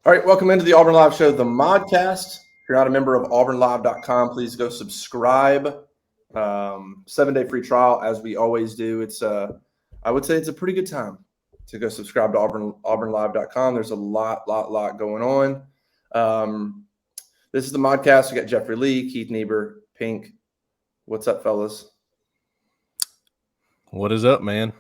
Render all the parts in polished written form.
All right, welcome into the Auburn Live Show, the Modcast. If you're not a member of auburnlive.com, please go subscribe. 7-day free trial, as we always do. I would say it's a pretty good time to go subscribe to auburnlive.com. There's a lot going on. This is the Modcast. We got Jeffrey Lee, Keith Niebuhr, Pink. What's up, fellas? What is up, man?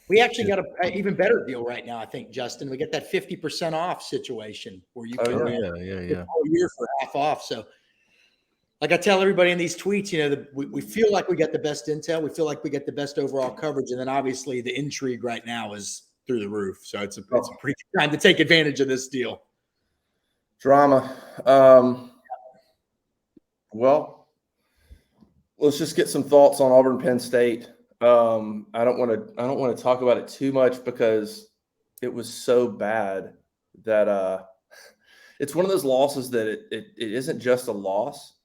We actually got an even better deal right now, I think, Justin. We get that 50% off situation where you can yeah. the whole year for half off. So, like I tell everybody in these tweets, we feel like we got the best intel. We feel like we get the best overall coverage. And then obviously the intrigue right now is through the roof. So it's a pretty good time to take advantage of this deal. Drama. Well, let's just get some thoughts on Auburn Penn State. I don't want to talk about it too much because it was so bad that it's one of those losses that it isn't just a loss.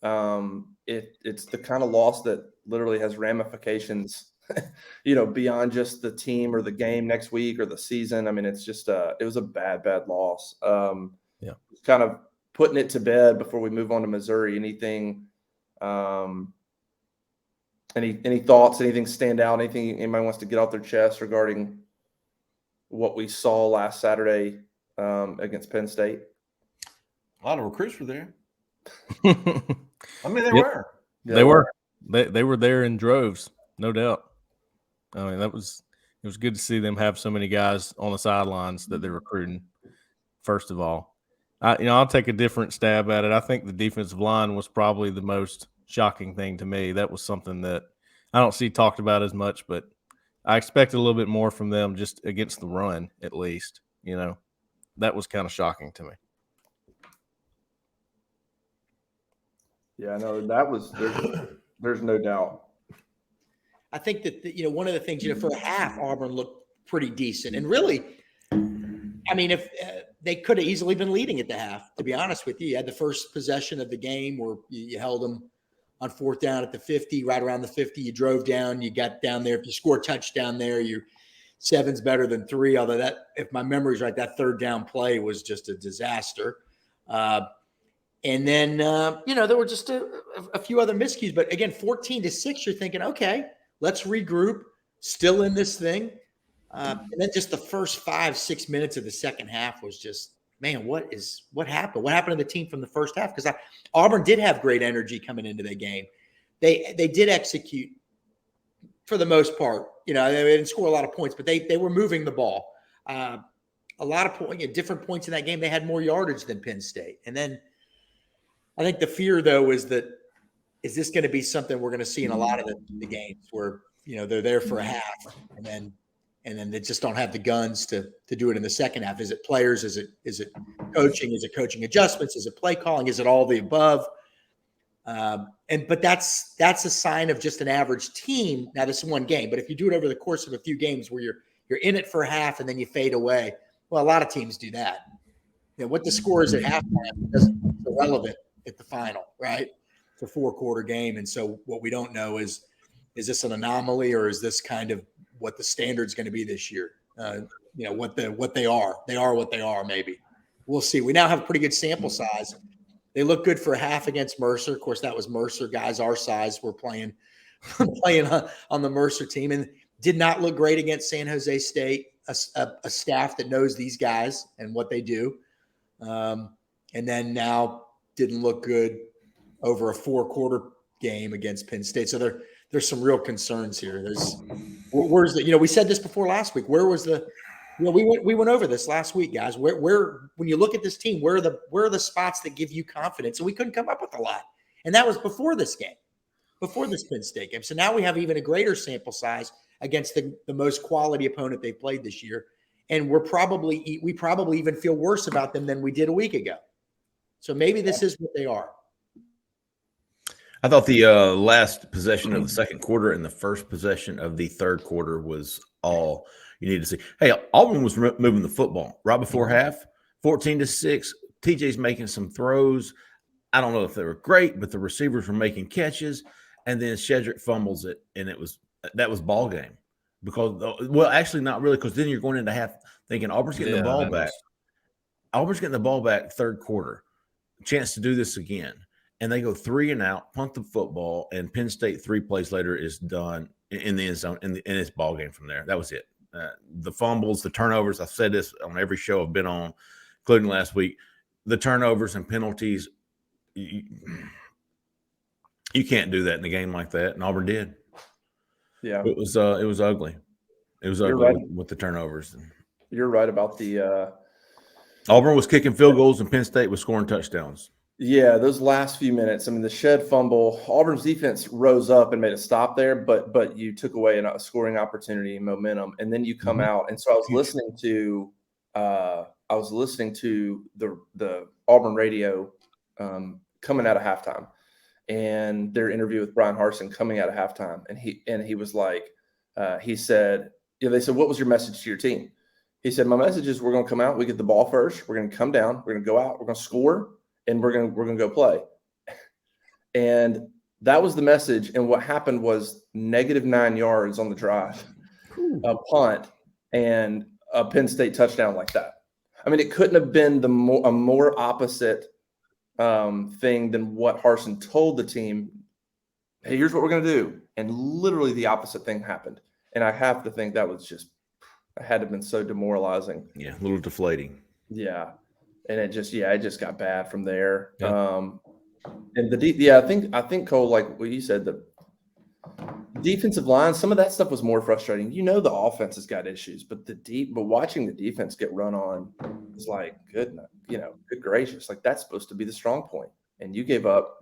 It's the kind of loss that literally has ramifications, beyond just the team or the game next week or the season. I mean, it's just it was a bad loss. Kind of putting it to bed before we move on to Missouri. Anything? Any thoughts? Anything stand out? Anything anybody wants to get off their chest regarding what we saw last Saturday against Penn State? A lot of recruits were there. I mean, they were. They were. They were there in droves, no doubt. I mean, it was good to see them have so many guys on the sidelines that they're recruiting. First of all, I'll take a different stab at it. I think the defensive line was probably the most shocking thing to me. That was something that I don't see talked about as much, but I expected a little bit more from them just against the run, at least. That was kind of shocking to me. Yeah, no, that was there's no doubt. I think that one of the things for a half, Auburn looked pretty decent, and really, I mean, if they could have easily been leading at the half. To be honest with you, you had the first possession of the game where you held them on fourth down at the 50, right around the 50. You drove down, you got down there. If you score a touchdown there, your 7's better than 3. Although that, if my memory's right, that third down play was just a disaster. And then, there were just a few other miscues. But again, 14-6, you're thinking, okay, let's regroup, still in this thing. And then just the first 5-6 minutes of the second half was just, man, what happened? What happened to the team from the first half? Because Auburn did have great energy coming into the game. They did execute for the most part. They didn't score a lot of points, but they were moving the ball. A lot of points, different points in that game. They had more yardage than Penn State. And then I think the fear, though, is this going to be something we're going to see in a lot of the games where, they're there for a half and then they just don't have the guns to do it in the second half. Is it players? Is it coaching? Is it coaching adjustments? Is it play calling? Is it all the above? But that's a sign of just an average team. Now, this is one game, but if you do it over the course of a few games where you're in it for a half and then you fade away, well, a lot of teams do that. What the score is at halftime isn't irrelevant at the final, right? It's a 4-quarter game, and so what we don't know is this an anomaly or is this kind of what the standard's going to be this year? What they are. They are what they are, maybe. We'll see. We now have a pretty good sample size. They look good for a half against Mercer. Of course, that was Mercer. Guys our size were playing on the Mercer team and did not look great against San Jose State, a staff that knows these guys and what they do. And then now didn't look good over a 4-quarter game against Penn State. So there's some real concerns here. Where's the, we said this before last week. Where was the, we went over this last week, guys. Where when you look at this team, where are the spots that give you confidence? And we couldn't come up with a lot. And that was before this game, before this Penn State game. So now we have even a greater sample size against the most quality opponent they've played this year. And we probably even feel worse about them than we did a week ago. So maybe this is what they are. I thought the last possession of the second quarter and the first possession of the third quarter was all you need to see. Hey, Auburn was moving the football right before half, 14-6. TJ's making some throws. I don't know if they were great, but the receivers were making catches, and then Shedrick fumbles it, and that was ball game. Because, well, actually not really, because then you're going into half thinking Auburn's getting the ball back. Auburn's getting the ball back third quarter, chance to do this again. And they go 3 and out, punt the football, and Penn State 3 plays later is done in the end zone, and it's ball game from there. That was it. The fumbles, the turnovers, I've said this on every show I've been on, including last week, the turnovers and penalties, you can't do that in a game like that, and Auburn did. Yeah. It was ugly. It was ugly right. with the turnovers. You're right about the Auburn was kicking field goals, and Penn State was scoring touchdowns. yeah, those last few minutes. I mean, the shed fumble, Auburn's defense rose up and made a stop there, but you took away a scoring opportunity and momentum, and then you come out. And so I was listening to the Auburn radio coming out of halftime, and their interview with Brian Harsin coming out of halftime, and he was like, he said, they said, "What was your message to your team?" He said, "My message is we're going to come out, we get the ball first, we're going to come down, we're going to go out, we're going to score, and we're going to go play." And that was the message. And what happened was -9 yards on the drive, a punt, and a Penn State touchdown like that. I mean, it couldn't have been a more opposite thing than what Harsin told the team. Hey, here's what we're going to do. And literally the opposite thing happened. And I have to think that was just, it had to have been so demoralizing. Yeah, a little deflating. Yeah. And it just got bad from there. Yeah. And I think Cole, like what you said, the defensive line, some of that stuff was more frustrating. The offense has got issues, but watching the defense get run on is like, good gracious, like that's supposed to be the strong point. And you gave up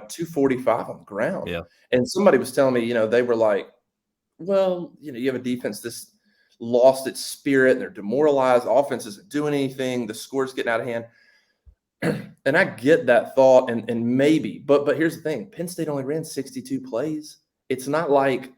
245 on the ground. Yeah. And somebody was telling me, they were like, well, you have a defense this lost its spirit and they're demoralized. Offense isn't doing anything. The score's getting out of hand. And I get that thought, and maybe, but here's the thing: Penn State only ran 62 plays. It's not like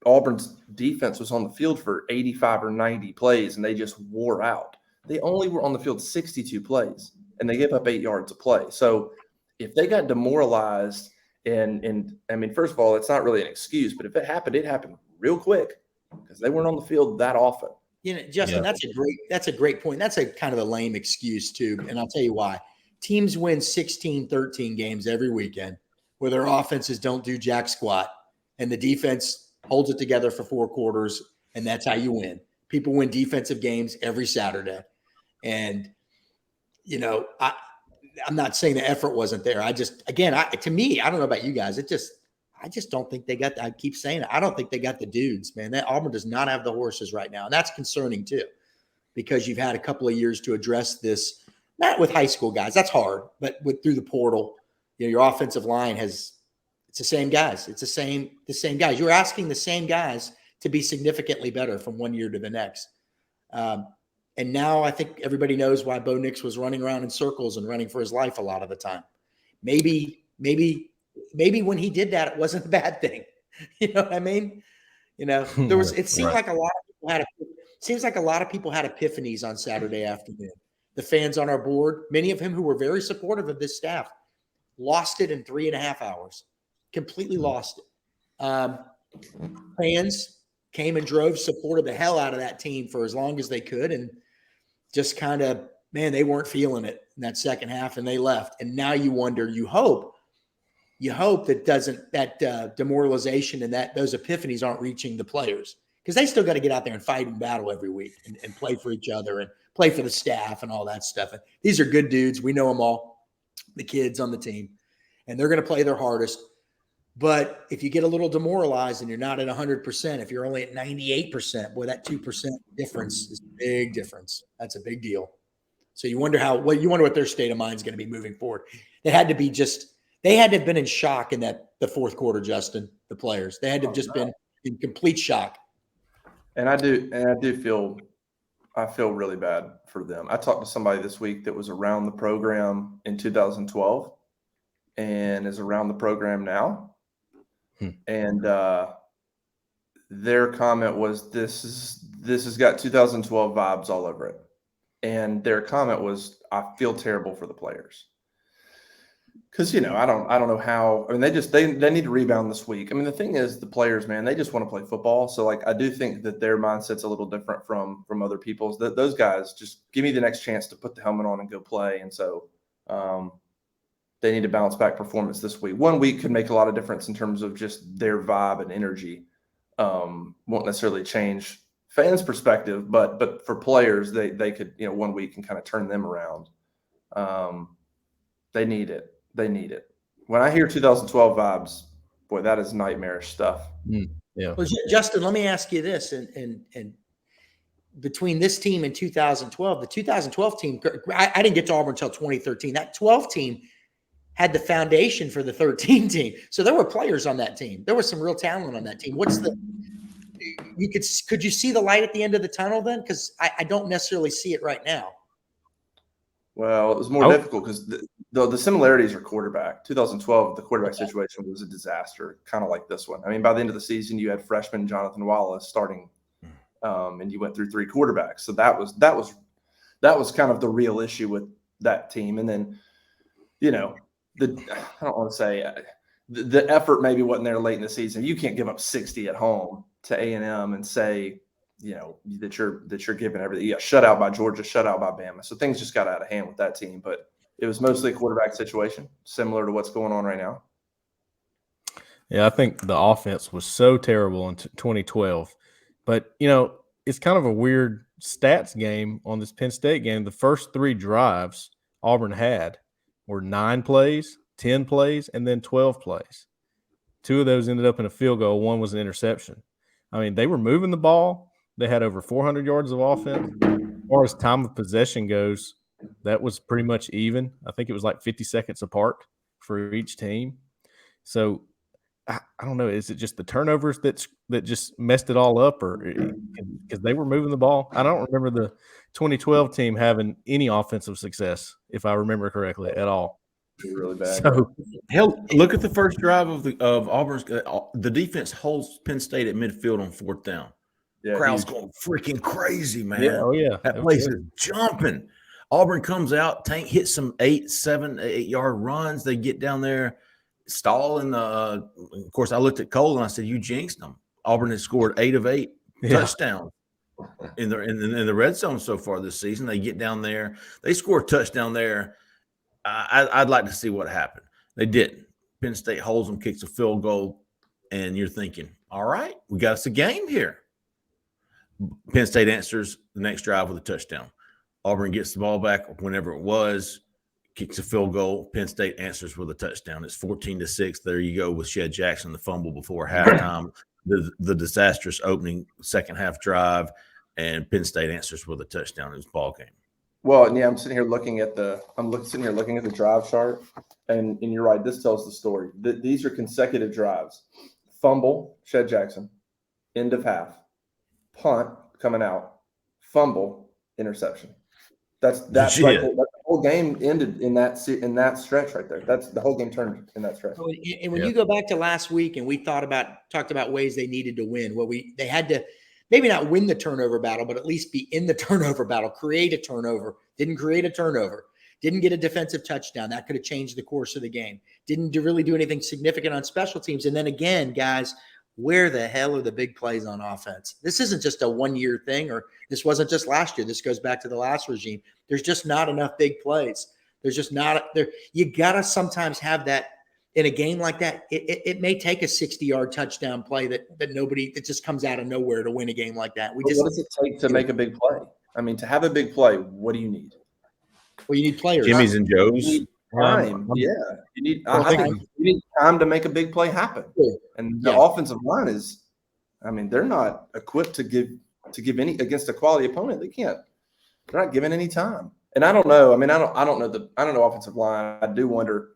Auburn's defense was on the field for 85 or 90 plays and they just wore out. They only were on the field 62 plays, and they gave up 8 yards a play. So if they got demoralized, and I mean, first of all, it's not really an excuse, but if it happened real quick because they weren't on the field that often. Justin, that's a great point. That's a kind of a lame excuse too. And I'll tell you why. Teams win 16, 13 games every weekend where their offenses don't do jack squat and the defense holds it together for 4 quarters. And that's how you win. People win defensive games every Saturday. And, I'm not saying the effort wasn't there. To me, I don't know about you guys. I just don't think they got – I keep saying it. I don't think they got the dudes, man. That Auburn does not have the horses right now. And that's concerning too, because you've had a couple of years to address this, not with high school guys. That's hard. But through the portal, your offensive line it's the same guys. It's the same guys. You're asking the same guys to be significantly better from one year to the next. And now I think everybody knows why Bo Nix was running around in circles and running for his life a lot of the time. Maybe when he did that, it wasn't a bad thing. You know what I mean? It seemed like a lot of people had epiphanies on Saturday afternoon. The fans on our board, many of whom who were very supportive of this staff, lost it in 3.5 hours, completely lost it. Fans came and drove, supported the hell out of that team for as long as they could. And just kind of, man, they weren't feeling it in that second half and they left. And now you wonder, you hope that demoralization and those epiphanies aren't reaching the players, because they still got to get out there and fight and battle every week and play for each other and play for the staff and all that stuff. And these are good dudes. We know them all, the kids on the team, and they're going to play their hardest. But if you get a little demoralized and you're not at 100%, if you're only at 98%, boy, that 2% difference is a big difference. That's a big deal. So you wonder what their state of mind is going to be moving forward. They had to have been in shock in the fourth quarter, Justin, the players. They had to have just been in complete shock. And I feel really bad for them. I talked to somebody this week that was around the program in 2012 and is around the program now. And their comment was, this has got 2012 vibes all over it. And their comment was, I feel terrible for the players. Because I don't know how. I mean, they need to rebound this week. I mean, the thing is, the players, man, they just want to play football. So, like, I do think that their mindset's a little different from other people's. Those guys just give me the next chance to put the helmet on and go play. And so, they need to bounce back performance this week. 1 week could make a lot of difference in terms of just their vibe and energy. Won't necessarily change fans' perspective, but for players, they could 1 week can kind of turn them around. They need it. They need it. When I hear 2012 vibes, boy, that is nightmarish stuff. Yeah. Well, Justin, let me ask you this, and between this team and 2012, the 2012 team, I didn't get to Auburn until 2013. That 12 team had the foundation for the 13 team. So there were players on that team. There was some real talent on that team. Could you see the light at the end of the tunnel then? Because I don't necessarily see it right now. Well, it was more difficult because the similarities are quarterback. 2012, the quarterback situation was a disaster, kind of like this one. I mean, by the end of the season, you had freshman Jonathan Wallace starting, and you went through 3 quarterbacks. So that was kind of the real issue with that team. And then, I don't want to say the effort maybe wasn't there late in the season. You can't give up 60 at home to A&M and say, that you're giving everything. Yeah, shutout by Georgia, shutout by Bama. So things just got out of hand with that team. But it was mostly a quarterback situation, similar to what's going on right now. Yeah, I think the offense was so terrible in 2012. But, it's kind of a weird stats game on this Penn State game. The first 3 drives Auburn had were 9 plays, 10 plays, and then 12 plays. 2 of those ended up in a field goal. 1 was an interception. I mean, they were moving the ball. They had over 400 yards of offense. As far as time of possession goes, that was pretty much even. I think it was like 50 seconds apart for each team. So, I don't know. Is it just the turnovers that just messed it all up, or because they were moving the ball? I don't remember the 2012 team having any offensive success, if I remember correctly, at all. Really bad. So, hell, look at the first drive of Auburn's. The defense holds Penn State at midfield on 4th down. Yeah, Crowd's going freaking crazy, man. yeah, oh yeah, that place is jumping. Auburn comes out, Tank hits some 8-7-8 yard runs. They get down there, stall in the. Of course, I looked at Cole and I said, "You jinxed them." Auburn has scored 8 of 8 touchdowns in the red zone so far this season. They get down there, they score a touchdown there. I'd like to see what happened. They didn't. Penn State holds them, kicks a field goal, and you're thinking, all right, we got us a game here. Penn State answers the next drive with a touchdown. Auburn gets the ball back whenever it was, kicks a field goal. Penn State answers with a touchdown. It's 14-6. There you go with Shed Jackson, the fumble before halftime, the disastrous opening second half drive, and Penn State answers with a touchdown in this ball game. Well, yeah, I'm sitting here looking at the drive chart, and you're right. This tells the story. These are consecutive drives: fumble, Shed Jackson, end of half, punt coming out, fumble, interception. That's right. The whole game ended in that stretch right there. That's the whole game turned in that stretch. And when you go back to last week, and we talked about ways they needed to win, they had to. Maybe not win the turnover battle, but at least be in the turnover battle, create a turnover. Didn't create a turnover. Didn't get a defensive touchdown. That could have changed the course of the game. Didn't really do anything significant on special teams. And then again, guys, where the hell are the big plays on offense? This isn't just a one-year thing, or this wasn't just last year. This goes back to the last regime. There's just not enough big plays. There's just not there. You got to sometimes have that. In a game like that, it may take a 60-yard touchdown play that just comes out of nowhere to win a game like that. What does it take to make a big play? I mean, to have a big play, what do you need? Well, you need players. Jimmy's and Joe's. You need time. I think you need time to make a big play happen. And the offensive line is, I mean, they're not equipped to give any against a quality opponent. They can't. They're not given any time. And I don't know. I mean, I don't know offensive line. I do wonder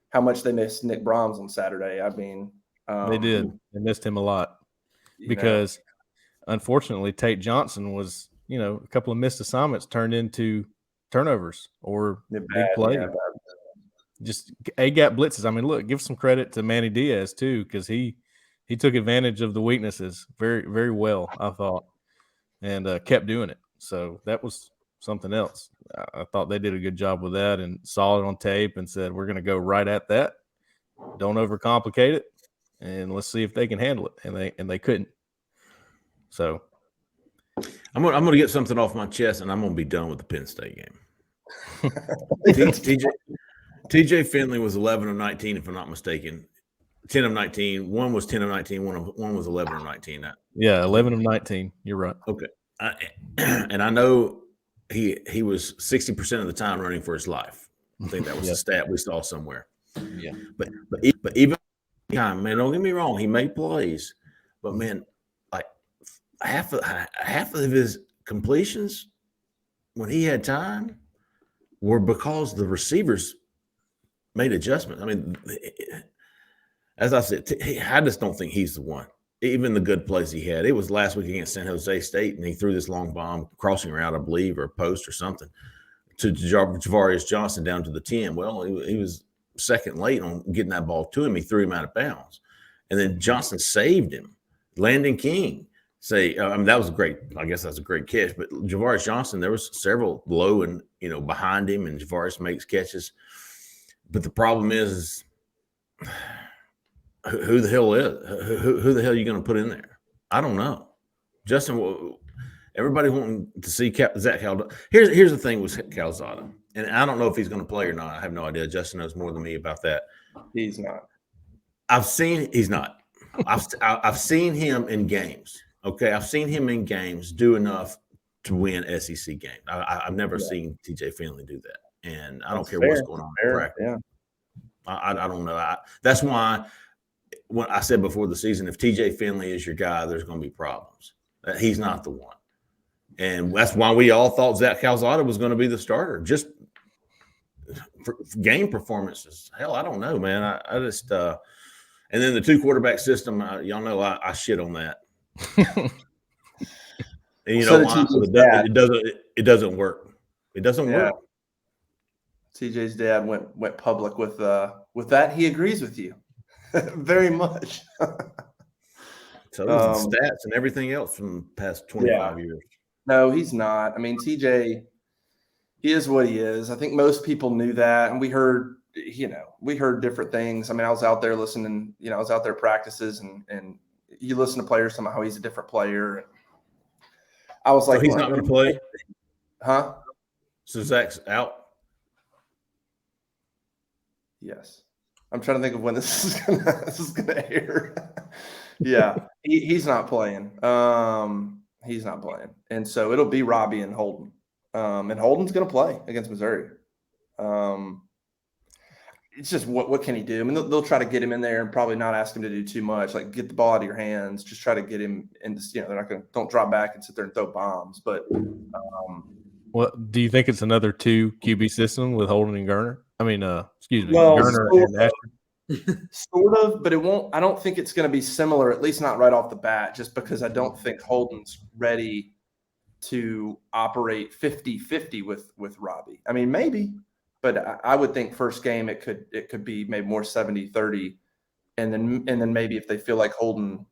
how much they missed Nick Brahms on Saturday. I mean, they did. They missed him a lot because, unfortunately, Tate Johnson was, a couple of missed assignments turned into turnovers or big plays. Yeah, just A-gap blitzes. I mean, look, give some credit to Manny Diaz too, because he took advantage of the weaknesses very, very well, I thought, and kept doing it. So that was something else. I thought they did a good job with that and saw it on tape and said, we're going to go right at that. Don't overcomplicate it, and let's see if they can handle it. And they couldn't. So I'm gonna get something off my chest, and I'm gonna be done with the Penn State game. TJ Finley was 11 of 19, if I'm not mistaken. 10 of 19. One was 10 of 19. One was 11 of 19. Yeah, 11 of 19. You're right. Okay. And I know he was 60% of the time running for his life. I think that was a stat we saw somewhere. Yeah. But even time, man, don't get me wrong, he made plays, but man, like half of his completions when he had time were because the receivers made adjustments. I mean, as I said, I just don't think he's the one. Even the good plays he had, it was last week against San Jose State, and he threw this long bomb crossing route, I believe, or a post or something, to Javarius Johnson down to the 10. Well, he was second late on getting that ball to him. He threw him out of bounds, and then Johnson saved him. Landon King that was great. I guess that's a great catch. But Javarius Johnson, there was several low and behind him, and Javarius makes catches. But the problem is who the hell are you going to put in there? I don't know. Justin, everybody wanting to see Zach Calzada. Here's the thing with Calzada, and I don't know if he's going to play or not. I have no idea. Justin knows more than me about that. He's not. He's not. I've seen him in games. Okay, I've seen him in games do enough to win SEC games. I've never seen TJ Finley do that, and I don't care what's going on in practice. Yeah. I don't know. That's why when I said before the season, if TJ Finley is your guy, there's going to be problems. He's not the one. And that's why we all thought Zach Calzada was going to be the starter. Just for game performances. Hell, I don't know, man. I just and then the 2-quarterback system, y'all know I shit on that. And you know why? It doesn't work. It doesn't work. TJ's dad went public with that. He agrees with you very much. So the stats and everything else from the past 25 years. No, he's not. I mean, TJ, he is what he is. I think most people knew that, and we heard different things. I mean, I was out there listening. I was out there practices, and you listen to players talking about how he's a different player. And I was like, he's not going to play, huh? So Zach's out. Yes, I'm trying to think of when this is gonna air. Yeah, he's not playing. He's not playing, and so it'll be Robbie and Holden. And Holden's gonna play against Missouri. It's just what can he do? I mean, they'll try to get him in there and probably not ask him to do too much. Like, get the ball out of your hands. Just try to get him into. They're not gonna don't drop back and sit there and throw bombs. But well, do you think it's another 2 QB system with Holden and Garner? I mean, excuse me, well, Garner and Ashford. Sort of, but it won't. I don't think it's going to be similar, at least not right off the bat, just because I don't think Holden's ready to operate 50-50 with Robbie. I mean, maybe, but I would think first game it could be maybe more 70-30, and then maybe if they feel like Holden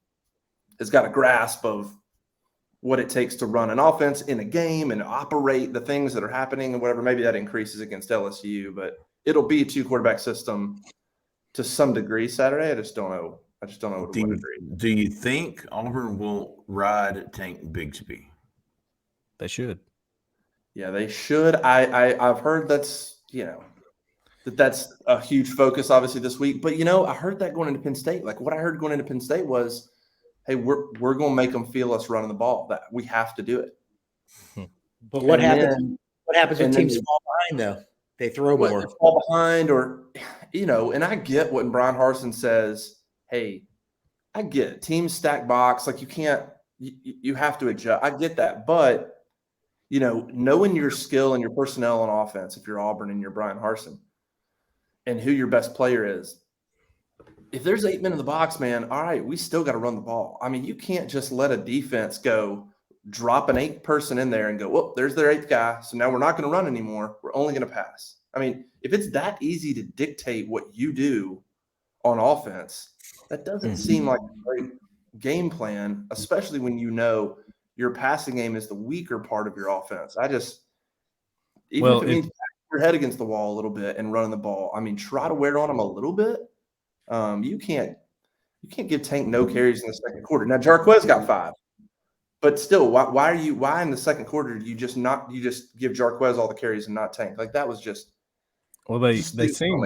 has got a grasp of what it takes to run an offense in a game and operate the things that are happening and whatever, maybe that increases against LSU, but it'll be a 2-quarterback system to some degree Saturday. I just don't know. To what degree. Do you think Auburn will ride Tank Bigsby? They should. Yeah, they should. I've heard that's that's a huge focus obviously this week. But I heard that going into Penn State. Like what I heard going into Penn State was, hey, we're going to make them feel us running the ball. That we have to do it. But what happens? What happens when teams fall behind though? They throw more. Fall behind, or and I get what Brian Harsin says. Hey, I get it. Teams stack box. Like you have to adjust. I get that, but knowing your skill and your personnel on offense, if you're Auburn and you're Brian Harsin, and who your best player is, if there's 8 men in the box, man, all right, we still got to run the ball. I mean, you can't just let a defense go drop an 8th person in there and go, well, there's their 8th guy. So now we're not going to run anymore. We're only going to pass. I mean, if it's that easy to dictate what you do on offense, that doesn't seem like a great game plan, especially when your passing game is the weaker part of your offense. Even if it means your head against the wall a little bit and running the ball. I mean, try to wear on them a little bit. You can't give Tank no carries in the second quarter. Now Jarquez got 5, but still, why in the second quarter you just give Jarquez all the carries and not Tank? Like that was just. Well, they seem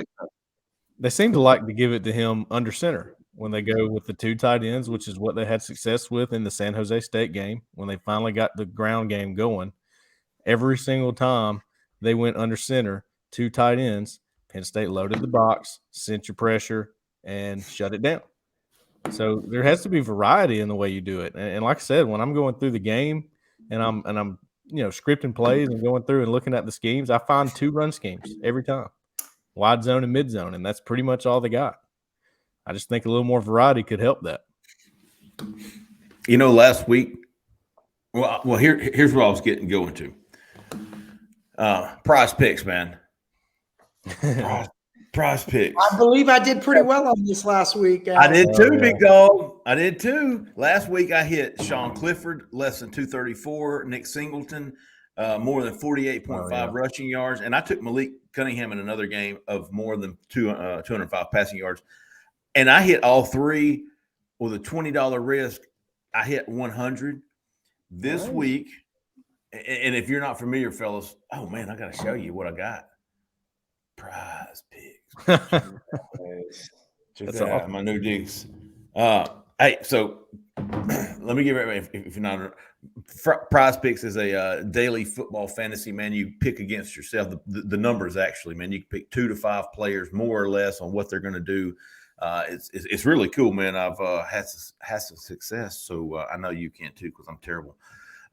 to like to give it to him under center when they go with the 2 tight ends, which is what they had success with in the San Jose State game when they finally got the ground game going. Every single time they went under center, 2 tight ends, Penn State loaded the box, sent your pressure, and shut it down. So there has to be variety in the way you do it. And like I said, when I'm going through the game and I'm scripting plays and going through and looking at the schemes, I find 2 run schemes every time, wide zone and mid zone, and that's pretty much all they got. I just think a little more variety could help that. Last week, well, here's what I was going to. Prize picks, man. Prize picks. I believe I did pretty well on this last week. I did too, big dog. I did too. Last week I hit Sean Clifford, less than 234, Nick Singleton, more than 48.5 rushing yards, and I took Malik Cunningham in another game of more than 205 passing yards. And I hit all 3 with a $20 risk. I hit 100 this week. And if you're not familiar, fellas, oh man, I got to show you what I got. Prize picks. That's awesome. My new digs. Hey, so let me give it. If you're not, Prize Picks is a daily football fantasy. Man, you pick against yourself. The numbers actually, man, you can pick 2 to 5 players more or less on what they're going to do. It's really cool, man. I've had some success, so I know you can too because I'm terrible.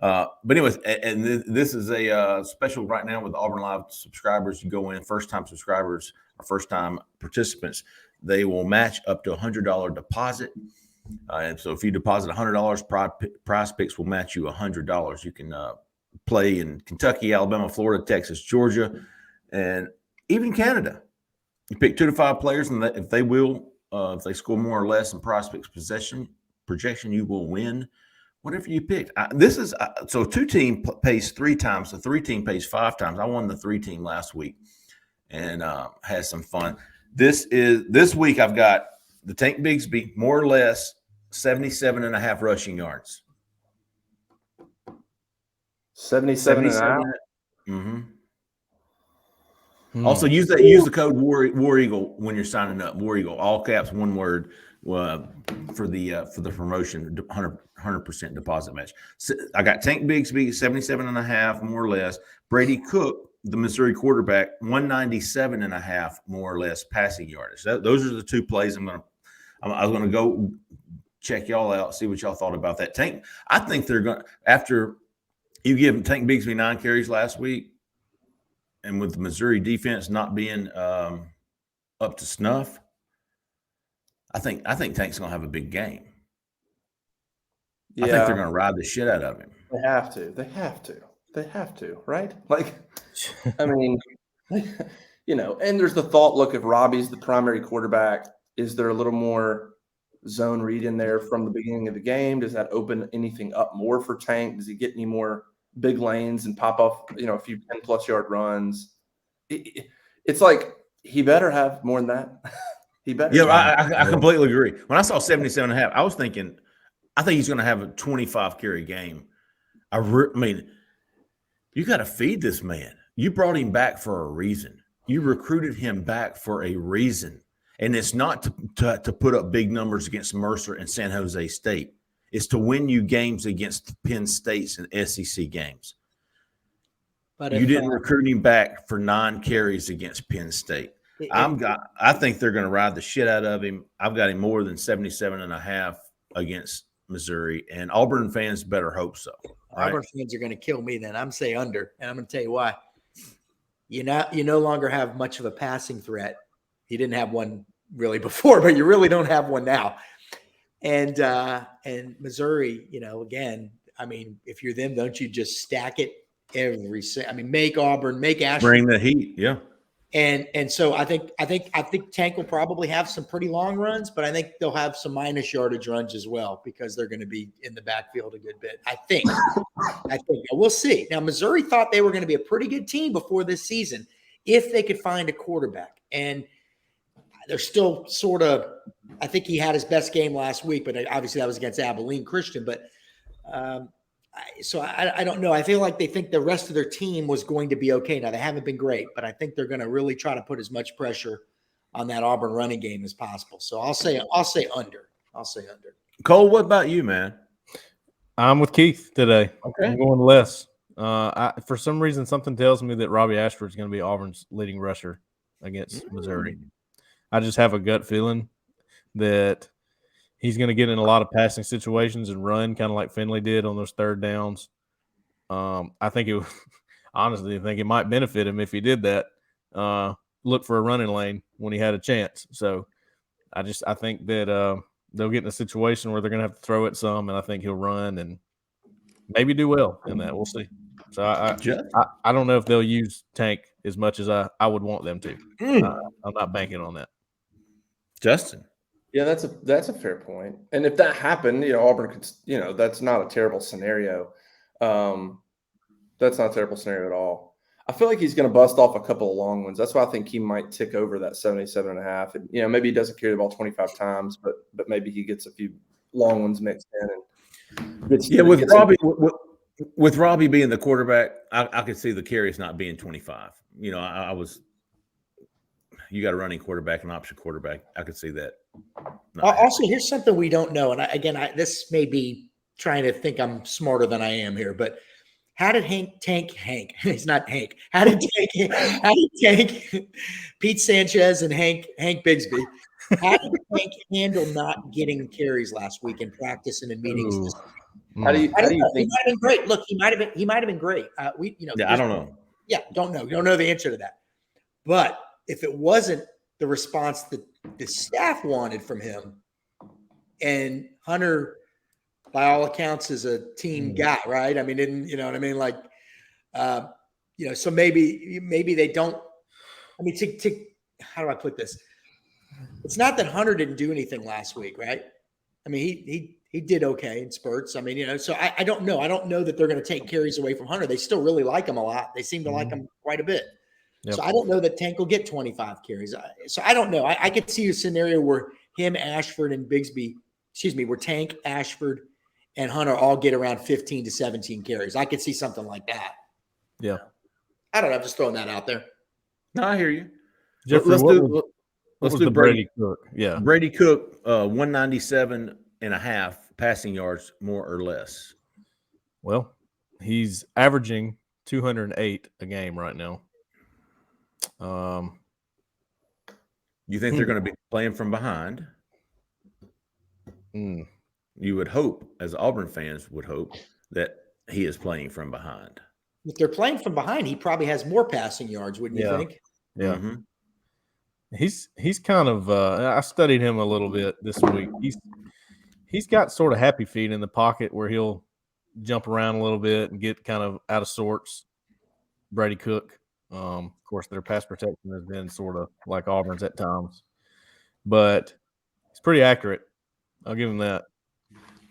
But anyways, and this is a special right now with the Auburn Live subscribers. You go in, first-time subscribers or first-time participants, they will match up to $100 deposit. And so if you deposit $100, Prize Picks will match you $100. You can play in Kentucky, Alabama, Florida, Texas, Georgia, and even Canada. You pick 2 to 5 players, and if they score more or less in Prize Picks projection, you will win. Whatever you picked. So 2 team pays 3 times. So 3 team pays 5 times. I won the 3 team last week and had some fun. This week I've got the Tank Bigsby, more or less 77.5 rushing yards. 77.5. Mm-hmm. Also use the code War Eagle when you're signing up. War Eagle, all caps, one word. For the promotion, 100% deposit match. So I got Tank Bigsby, 77.5, more or less. Brady Cook, the Missouri quarterback, 197.5, more or less passing yardage. Those are the 2 plays I was gonna go check y'all out, see what y'all thought about that. Tank, I think they're going after you give Tank Bigsby 9 carries last week, and with the Missouri defense not being up to snuff. I think Tank's going to have a big game. Yeah. I think they're going to ride the shit out of him. They have to, right? Like, I mean, and there's the thought, look, if Robbie's the primary quarterback, is there a little more zone read in there from the beginning of the game? Does that open anything up more for Tank? Does he get any more big lanes and pop off, a few 10-plus yard runs? It's like he better have more than that. He better. Yeah, I completely agree. When I saw 77.5, I was thinking, I think he's going to have a 25 carry game. I mean, you got to feed this man. You brought him back for a reason. You recruited him back for a reason, and it's not to put up big numbers against Mercer and San Jose State. It's to win you games against Penn States and SEC games. But you didn't recruit him back for 9 carries against Penn State. I think they're going to ride the shit out of him. I've got him more than 77.5 against Missouri, and Auburn fans better hope so. Right? Auburn fans are going to kill me then. I'm say under, and I'm going to tell you why. You no longer have much of a passing threat. You didn't have one really before, but you really don't have one now. And Missouri, again, I mean, if you're them, don't you just stack it make Auburn, make Ashton bring the heat, yeah. And so I think Tank will probably have some pretty long runs, but I think they'll have some minus yardage runs as well because they're going to be in the backfield a good bit. I think. We'll see. Now, Missouri thought they were going to be a pretty good team before this season if they could find a quarterback. And they're still sort of – I think he had his best game last week, but obviously that was against Abilene Christian. But I don't know. I feel like they think the rest of their team was going to be okay. Now, they haven't been great, but I think they're going to really try to put as much pressure on that Auburn running game as possible. So I'll say under. Cole, what about you, man? I'm with Keith today. Okay. I'm going less. For some reason, something tells me that Robbie Ashford is going to be Auburn's leading rusher against Missouri. I just have a gut feeling that he's going to get in a lot of passing situations and run, kind of like Finley did on those third downs. I think honestly, I think it might benefit him if he did that. Look for a running lane when he had a chance. So I think that they'll get in a situation where they're going to have to throw it some, and I think he'll run and maybe do well in that. We'll see. So I don't know if they'll use Tank as much as I would want them to. I'm not banking on that. Justin. Yeah, that's a fair point. And if that happened, Auburn could, that's not a terrible scenario. That's not a terrible scenario at all. I feel like he's going to bust off a couple of long ones. That's why I think he might tick over that 77.5. And, maybe he doesn't carry the ball 25 times, but maybe he gets a few long ones mixed in. With Robbie being the quarterback, I could see the carries not being 25. You got a running quarterback, an option quarterback. I could see that. Also, here's something we don't know. And this may be trying to think I'm smarter than I am here, but how did Hank? It's not Hank. How did Tank, Pete Sanchez and Hank Bigsby, how did Hank handle not getting carries last week in practice and in meetings? How do you think? He might have been great. Look, he might have been great. I don't know. Yeah, don't know. We don't know the answer to that. But if it wasn't the response that the staff wanted from him, and Hunter, by all accounts, is a team guy, right? I mean, you know what I mean? Like, so maybe they don't. I mean, how do I put this? It's not that Hunter didn't do anything last week, right? I mean, he did okay in spurts. I mean, so I don't know. I don't know that they're going to take carries away from Hunter. They still really like him a lot. They seem to like him quite a bit. Yep. So I don't know that Tank will get 25 carries. So I don't know. I could see a scenario where him, Ashford, and Bigsby, where Tank, Ashford, and Hunter all get around 15 to 17 carries. I could see something like that. Yeah. I don't know. I'm just throwing that out there. No, I hear you. Jeffrey, let's do Brady Cook. Yeah. Brady Cook, 197.5 passing yards, more or less. Well, he's averaging 208 a game right now. You think they're going to be playing from behind? You would hope, as Auburn fans would hope, that he is playing from behind. If they're playing from behind, he probably has more passing yards, wouldn't you think? Yeah. Mm-hmm. He's kind of I studied him a little bit this week. He's got sort of happy feet in the pocket where he'll jump around a little bit and get kind of out of sorts. Brady Cook. Of course, their pass protection has been sort of like Auburn's at times, but it's pretty accurate. I'll give him that.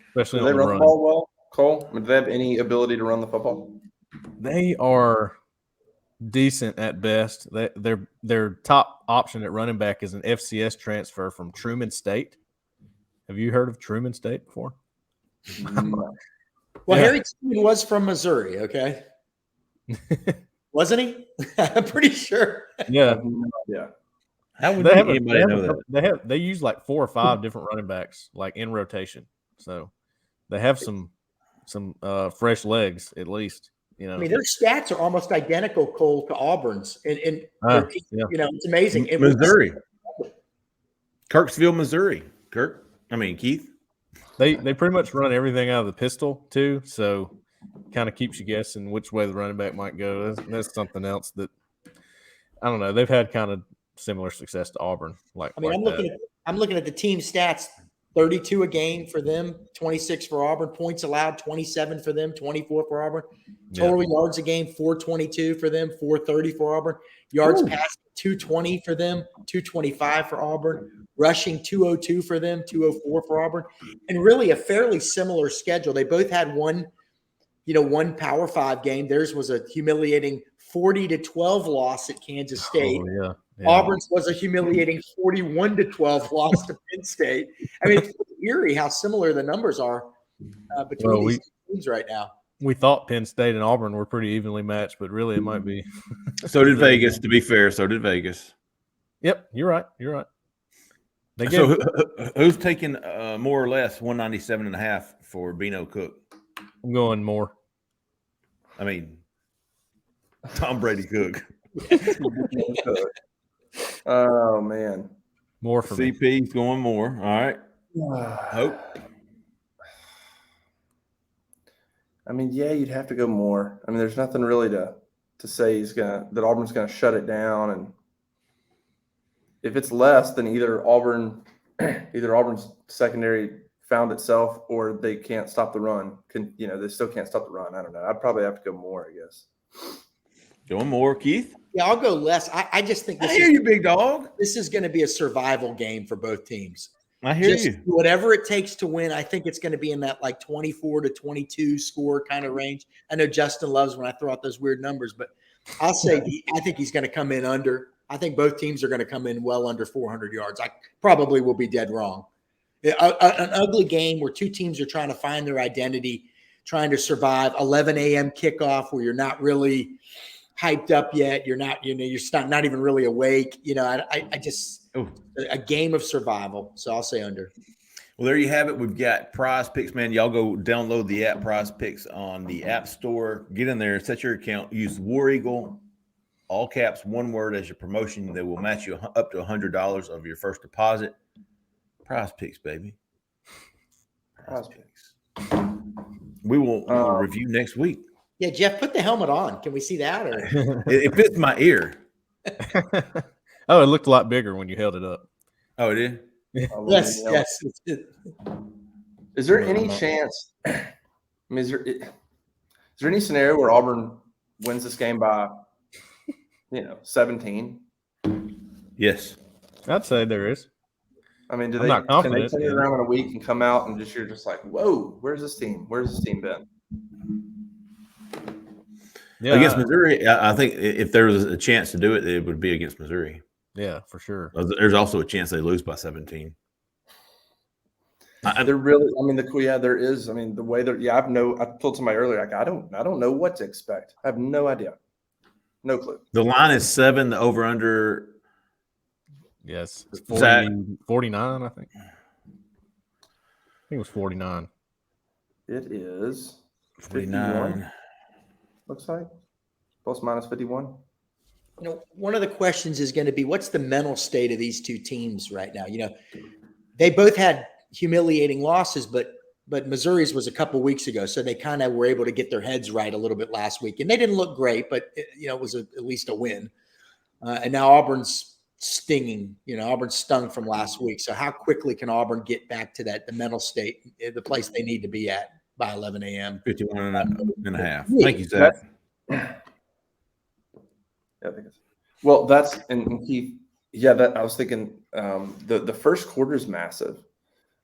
Especially do they run the ball well, Cole? Do they have any ability to run the football? They are decent at best. Their top option at running back is an FCS transfer from Truman State. Have you heard of Truman State before? Well, Harry Truman was from Missouri, okay? Wasn't he? I'm pretty sure. Yeah. How would anybody know that? They use like 4 or 5 different running backs, like in rotation. So they have some fresh legs at least. I mean, their stats are almost identical, Cole, to Auburn's, and it's amazing. Missouri, Kirksville, Missouri. Keith. They pretty much run everything out of the pistol too, so kind of keeps you guessing which way the running back might go. That's something else that I don't know. They've had kind of similar success to Auburn. I'm looking at the team stats 32 a game for them, 26 for Auburn. Points allowed, 27 for them, 24 for Auburn. Total yards a game, 422 for them, 430 for Auburn. Yards passed, 220 for them, 225 for Auburn. Rushing, 202 for them, 204 for Auburn. And really a fairly similar schedule. They both had one Power 5 game. Theirs was a humiliating 40-12 loss at Kansas State. Oh, yeah. Auburn's was a humiliating 41-12 loss to Penn State. I mean, it's eerie how similar the numbers are between these teams right now. We thought Penn State and Auburn were pretty evenly matched, but really it might be. So did Vegas, to be fair. So did Vegas. Yep, you're right. You're right. So who's taking more or less 197.5 for Bino Cook? I'm going more. I mean, Tom Brady Cook. Oh man, More for me. CP's going more. All right. Hope. I mean, yeah, you'd have to go more. I mean, there's nothing really to say that Auburn's gonna shut it down, and if it's less, then either Auburn's secondary found itself, or they can't stop the run. They still can't stop the run. I don't know. I'd probably have to go more, I guess. Going more, Keith? Yeah, I'll go less. I just think I hear you, big dog. This is going to be a survival game for both teams. I hear Just you. whatever it takes to win, I think it's going to be in that like 24-22 score kind of range. I know Justin loves when I throw out those weird numbers, but I'll say I think he's going to come in under. I think both teams are going to come in well under 400 yards. I probably will be dead wrong. An ugly game where two teams are trying to find their identity, trying to survive. 11 a.m. kickoff where you're not really hyped up yet. You're not, you're not even really awake. I just a game of survival. So I'll say under. Well, there you have it. We've got Prize Picks, man. Y'all go download the app Prize Picks on the App Store. Get in there, set your account. Use War Eagle, all caps, one word as your promotion. They will match you up to $100 of your first deposit. Prize Picks, baby. Prize Picks. We will review next week. Yeah, Jeff, put the helmet on. Can we see that? Or? It fits my ear. Oh, it looked a lot bigger when you held it up. Oh, it did? Yes. Is there any chance? I mean, is there any scenario where Auburn wins this game by 17? Yes. I'd say there is. I mean, I'm not confident. Can they turn it around in a week and come out and you're just like, whoa, where's this team? Where's this team been? Yeah, against Missouri, I think if there was a chance to do it, it would be against Missouri. Yeah, for sure. There's also a chance they lose by 17. They're really. I mean, there is. I mean, the way that. Yeah, I told somebody earlier. Like, I don't know what to expect. I have no idea. No clue. The line is 7. The over under. Yes, it's 49. I think it was 49. It is 49. Looks like plus minus 51. One of the questions is going to be, what's the mental state of these two teams right now? They both had humiliating losses, but Missouri's was a couple weeks ago, so they kind of were able to get their heads right a little bit last week, and they didn't look great, but it was at least a win. And now Auburn's stinging. Auburn stung from last week. So how quickly can Auburn get back to the mental state, the place they need to be at by 11 a.m.? 51 and a half. Thank you, Zach. Yeah, I think it's. Well, that's and Keith. Yeah, that I was thinking. The first quarter is massive.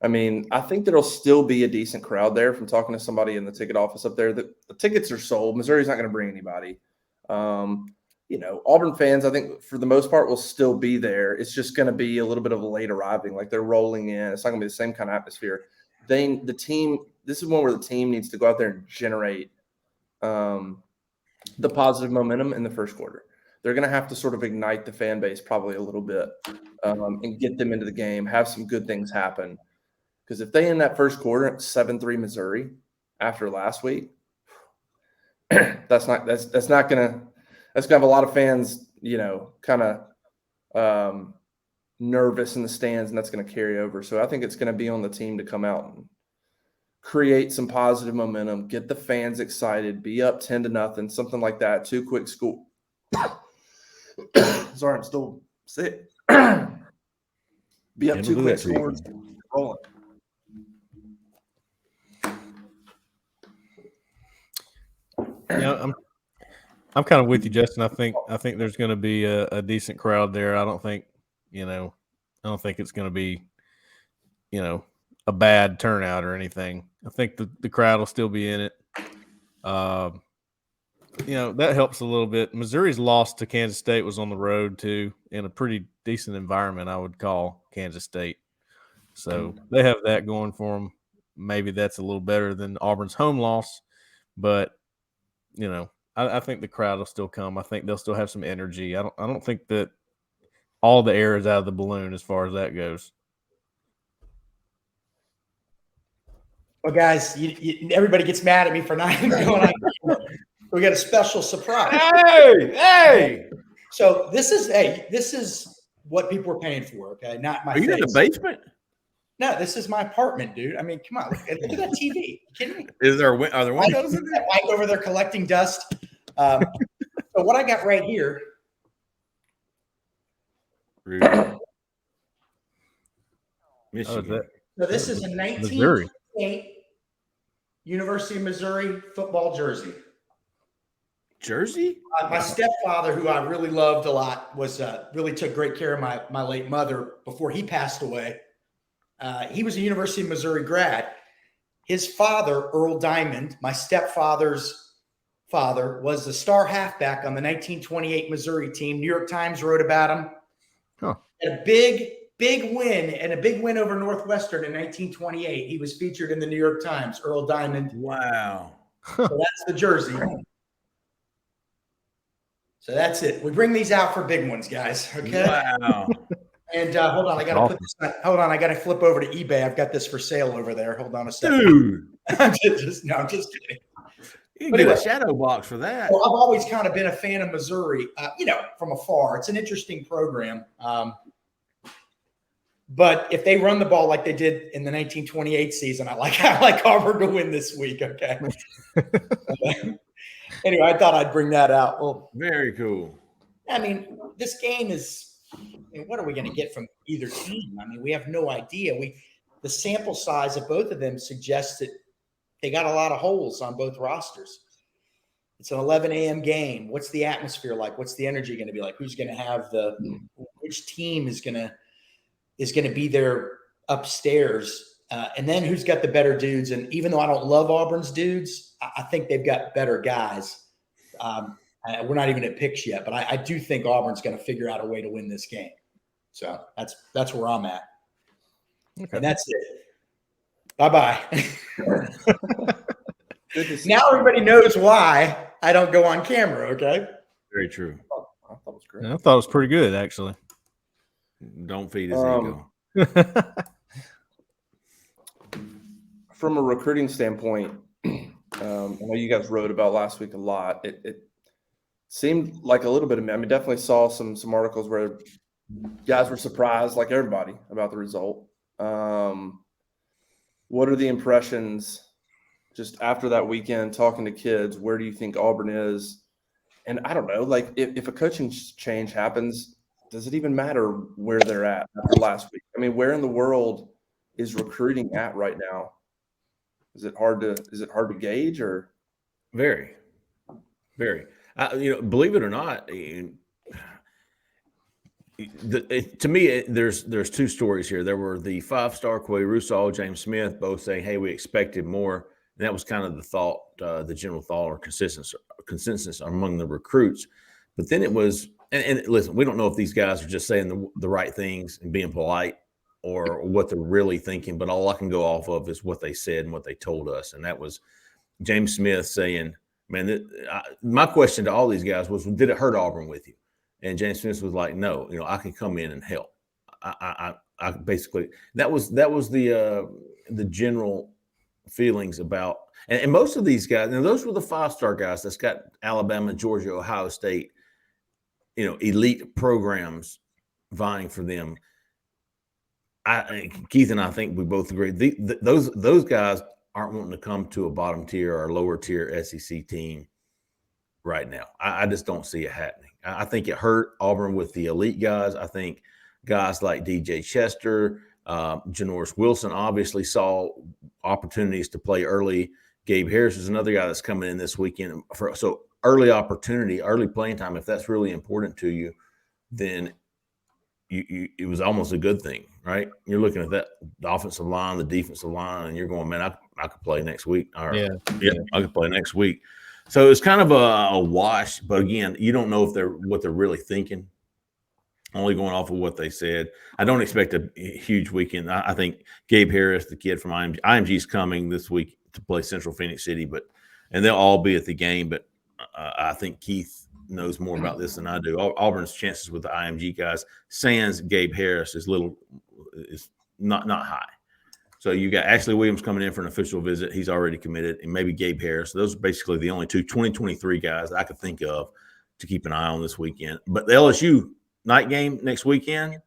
I mean, I think there'll still be a decent crowd there. From talking to somebody in the ticket office up there, the tickets are sold. Missouri's not going to bring anybody. Auburn fans, I think for the most part, will still be there. It's just going to be a little bit of a late arriving, like they're rolling in. It's not going to be the same kind of atmosphere. The team. This is one where the team needs to go out there and generate the positive momentum in the first quarter. They're going to have to sort of ignite the fan base probably a little bit and get them into the game, have some good things happen. Because if they end that first quarter at 7-3 Missouri after last week, that's gonna have a lot of fans, kind of nervous in the stands, and that's going to carry over. So I think it's going to be on the team to come out and create some positive momentum, get the fans excited, be up 10-0, something like that. 2 quick score. Sorry, I'm still sick. Be up 2 quick scores. Rolling. Yeah, I'm kind of with you, Justin. I think there's going to be a decent crowd there. I don't think it's going to be, a bad turnout or anything. I think the crowd will still be in it. That helps a little bit. Missouri's loss to Kansas State was on the road too, in a pretty decent environment, I would call Kansas State. So they have that going for them. Maybe that's a little better than Auburn's home loss, but I think the crowd will still come. I think they'll still have some energy. I don't think that all the air is out of the balloon as far as that goes. Well, guys, everybody gets mad at me for not going on. We got a special surprise. Hey! So this is what people are paying for. Okay, not my. Are you in the basement? No, this is my apartment, dude. I mean, come on, look at that TV. You kidding me? Are there windows in there? Mike over there collecting dust. So what I got right here. Michigan. So this is a 1928 University of Missouri football jersey. Jersey? My stepfather, who I really loved a lot, was really took great care of my late mother before he passed away. He was a University of Missouri grad. His father, Earl Diamond, my stepfather's father, was the star halfback on the 1928 Missouri team. New York Times wrote about him. Huh. A big win over Northwestern in 1928. He was featured in the New York Times, Earl Diamond. Wow. So that's the jersey. So that's it. We bring these out for big ones, guys. Okay. Wow. And hold on, I got to put this. Hold on, I got to flip over to eBay. I've got this for sale over there. Hold on a second, dude. I'm just kidding. You can get a shadow box for that. Well, I've always kind of been a fan of Missouri, from afar. It's an interesting program. But if they run the ball like they did in the 1928 season, I like Auburn to win this week. Okay. Anyway, I thought I'd bring that out. Well, very cool. I mean, this game is. What are we going to get from either team? I mean, we have no idea. The sample size of both of them suggests that they got a lot of holes on both rosters. It's an 11 a.m. game. What's the atmosphere like? What's the energy going to be like? Who's going to have which team is going to be there upstairs? And then who's got the better dudes? And even though I don't love Auburn's dudes, I think they've got better guys. We're not even at picks yet, but I do think Auburn's going to figure out a way to win this game. So that's where I'm at. Okay. And that's it. Bye-bye. Now everybody knows why I don't go on camera, okay? Very true. I thought it was great. I thought it was pretty good, actually. Don't feed his ego. From a recruiting standpoint, I know you guys wrote about last week a lot. It seemed like a little bit of, I mean, definitely saw some articles where guys were surprised, like everybody, about the result. What are the impressions just after that weekend, talking to kids? Where do you think Auburn is? And I don't know, like if a coaching change happens, does it even matter where they're at after last week? I mean, where in the world is recruiting at right now? Is it hard to gauge or? Very, very. Believe it or not, to me, there's two stories here. There were the 5-star Quay Rusall, James Smith, both saying, "Hey, we expected more." And that was kind of the thought, the general thought or consensus among the recruits. But then it was, and listen, we don't know if these guys are just saying the right things and being polite or what they're really thinking. But all I can go off of is what they said and what they told us, and that was James Smith saying, "Man, my question to all these guys was, did it hurt Auburn with you?" And James Smith was like, "No, I can come in and help." I basically that was the general feelings about, and most of these guys. Now those were the 5-star guys that's got Alabama, Georgia, Ohio State, elite programs vying for them. Keith and I think we both agree those guys aren't wanting to come to a bottom tier or lower tier SEC team right now. I just don't see it happening. I think it hurt Auburn with the elite guys. I think guys like DJ Chester, Janoris Wilson obviously saw opportunities to play early Gabe Harris is another guy that's coming in this weekend. So early opportunity, early playing time, if that's really important to you, then it was almost a good thing, right? You're looking at that, the offensive line, the defensive line, and you're going, man, I could play next week. I could play next week. So it's kind of a wash, but again, you don't know what they're really thinking. Only going off of what they said. I don't expect a huge weekend. I think Gabe Harris, the kid from IMG is coming this week to play Central Phoenix City, and they'll all be at the game. But I think Keith knows more about this than I do. Auburn's chances with the IMG guys, sans Gabe Harris, is not high. So you got Ashley Williams coming in for an official visit. He's already committed, and maybe Gabe Harris. Those are basically the only two 2023 guys that I could think of to keep an eye on this weekend. But the LSU night game next weekend,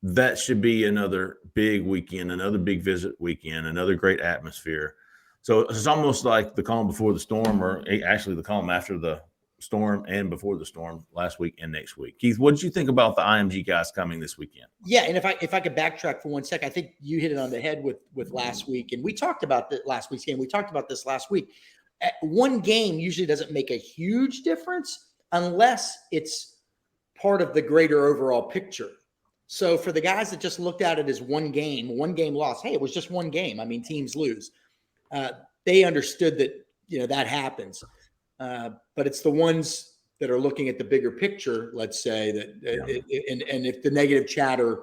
that should be another big weekend, another big visit weekend, another great atmosphere. So it's almost like the calm before the storm, or actually the calm after the storm and before the storm, last week and next week. Keith, what did you think about the IMG guys coming this weekend? Yeah, and if I could backtrack for 1 sec, I think you hit it on the head with last week, and we talked about last week's game. We talked about this last week. One game usually doesn't make a huge difference unless it's part of the greater overall picture. So for the guys that just looked at it as one game loss, hey, it was just one game. I mean, teams lose. They understood that, that happens. But it's the ones that are looking at the bigger picture, let's say, and if the negative chatter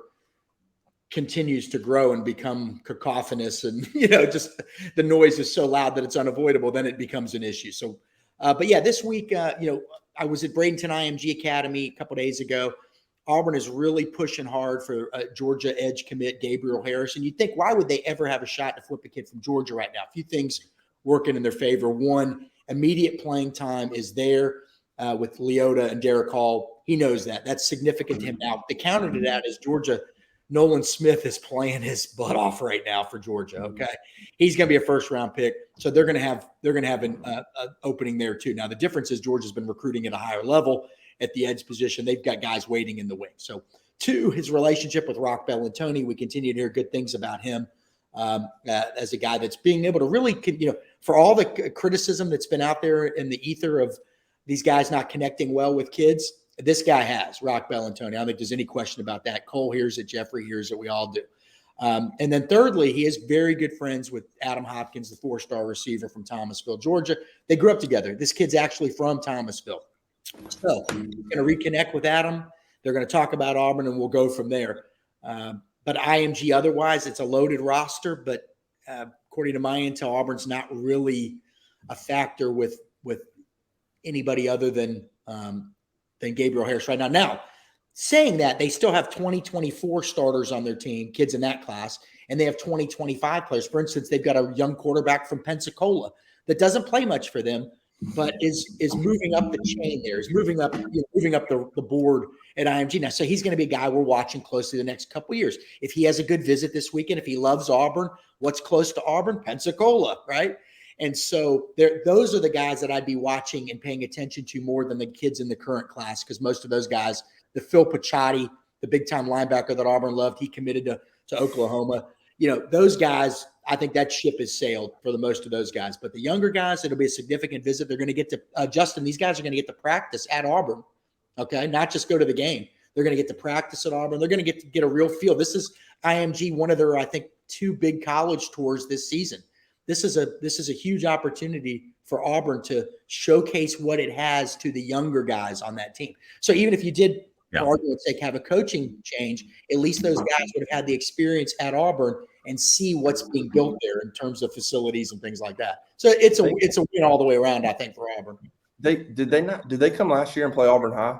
continues to grow and become cacophonous and, just the noise is so loud that it's unavoidable, then it becomes an issue. So, but yeah, this week, I was at Bradenton IMG Academy a couple days ago. Auburn is really pushing hard for Georgia edge commit Gabriel Harris. And you'd think, why would they ever have a shot to flip a kid from Georgia right now? A few things working in their favor. One, immediate playing time is there with Leota and Derek Hall. He knows that. That's significant to him now. The counter to that is Georgia. Nolan Smith is playing his butt off right now for Georgia. Okay, he's going to be a first-round pick, so they're going to have an opening there too. Now the difference is Georgia's been recruiting at a higher level at the edge position. They've got guys waiting in the wings. So, two, his relationship with Rock Bellantoni. We continue to hear good things about him as a guy that's being able to really, for all the criticism that's been out there in the ether of these guys not connecting well with kids. This guy has, Rock Bellantoni. I don't think there's any question about that. Cole hears it. Jeffrey hears it. We all do. And then thirdly, he is very good friends with Adam Hopkins, the 4-star receiver from Thomasville, Georgia. They grew up together. This kid's actually from Thomasville. So he's going to reconnect with Adam. They're going to talk about Auburn, and we'll go from there. But IMG otherwise, it's a loaded roster. But according to my intel, Auburn's not really a factor with anybody other than Gabriel Harris right now. Now, saying that, they still have 2024 starters on their team, kids in that class, and they have 2025 players. For instance, they've got a young quarterback from Pensacola that doesn't play much for them, but is moving up the chain there. Is moving up the board at IMG now. So he's going to be a guy we're watching closely the next couple of years. If he has a good visit this weekend, if he loves Auburn, what's close to Auburn? Pensacola, right? And so those are the guys that I'd be watching and paying attention to more than the kids in the current class, because most of those guys, the Phil Pachotti, the big-time linebacker that Auburn loved, he committed to Oklahoma. Those guys, I think that ship has sailed for the most of those guys. But the younger guys, it'll be a significant visit. They're going to get to Justin, these guys are going to get to practice at Auburn, okay? Not just go to the game. They're going to get to practice at Auburn. They're going to get a real feel. This is IMG, one of their, I think, 2 big college tours this season. This is a huge opportunity for Auburn to showcase what it has to the younger guys on that team. So even if you did, for argument's sake, have a coaching change, at least those guys would have had the experience at Auburn and see what's being built there in terms of facilities and things like that. So it's a win all the way around, I think, for Auburn. Did they come last year and play Auburn High?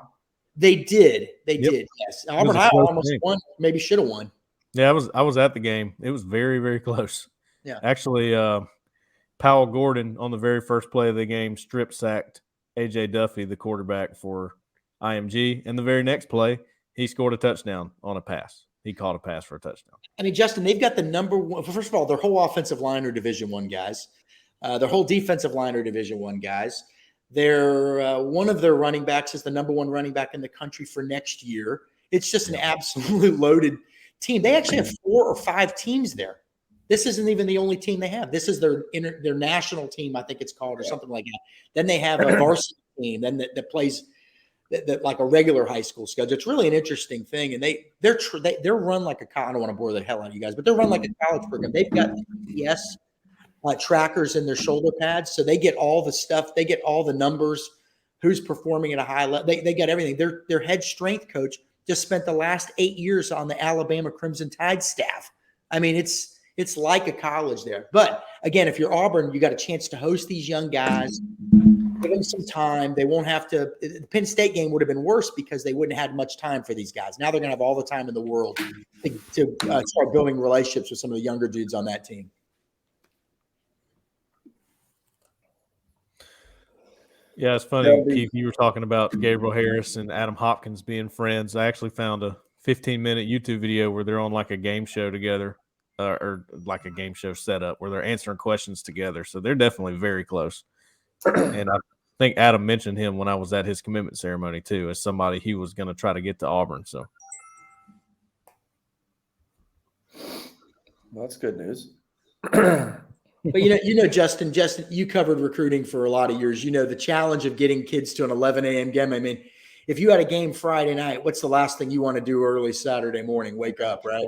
They did. They did. Yes. Auburn High almost won. Maybe should have won. Yeah, I was at the game. It was very, very close. Yeah. Actually, Powell Gordon on the very first play of the game strip sacked A.J. Duffy, the quarterback for IMG. And the very next play, he scored a touchdown on a pass. He caught a pass for a touchdown. I mean, Justin, they've got the number one. First of all, their whole offensive line are Division I guys. Their whole defensive line are Division I guys. One of their running backs is the number 1 running back in the country for next year. It's just an absolutely loaded team. They actually have 4 or 5 teams there This isn't even the only team they have. This is their national team, I think it's called, or something like that. Then they have a varsity team then that plays that like a regular high school schedule. It's really an interesting thing, and they're run like a. I don't want to bore the hell out of you guys, but they're run like a college program. They've got GPS trackers in their shoulder pads, so they get all the stuff. They get all the numbers. Who's performing at a high level? They got everything. Their head strength coach just spent the last 8 years on the Alabama Crimson Tide staff. I mean, it's like a college there. But again, if you're Auburn, you got a chance to host these young guys. Give them some time. They won't have to. The Penn State game would have been worse because they wouldn't have had much time for these guys. Now they're going to have all the time in the world to start building relationships with some of the younger dudes on that team. Yeah, it's funny, Keith, you were talking about Gabriel Harris and Adam Hopkins being friends. I actually found a 15-minute YouTube video where they're on like a game show together, or like a game show setup where they're answering questions together. So they're definitely very close. And I think Adam mentioned him when I was at his commitment ceremony too, as somebody he was going to try to get to Auburn. So well, that's good news. But Justin, you covered recruiting for a lot of years. You know the challenge of getting kids to an 11 a.m. game. I mean, if you had a game Friday night, what's the last thing you want to do early Saturday morning? Wake up, right?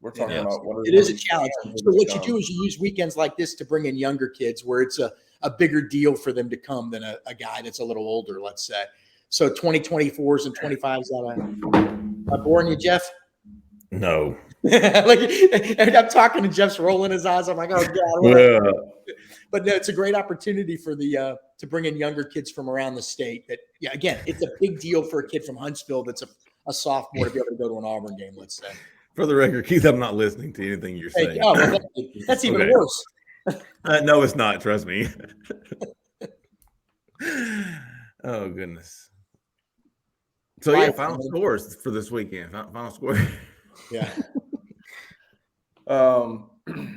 We're talking about it is a challenge. So what you do is you use weekends like this to bring in younger kids where it's a bigger deal for them to come than a guy that's a little older, let's say. So 2024s and 25s that boring you, Jeff? No. I'm talking to Jeff's rolling his eyes. I'm like, oh God. Yeah. But no, it's a great opportunity for the to bring in younger kids from around the state. That again, it's a big deal for a kid from Huntsville that's a sophomore to be able to go to an Auburn game. Let's say. For the record, Keith, I'm not listening to anything you're saying. Oh, well, that's even worse. No, it's not. Trust me. Oh goodness. So yeah, final scores for this weekend. Final score. Yeah.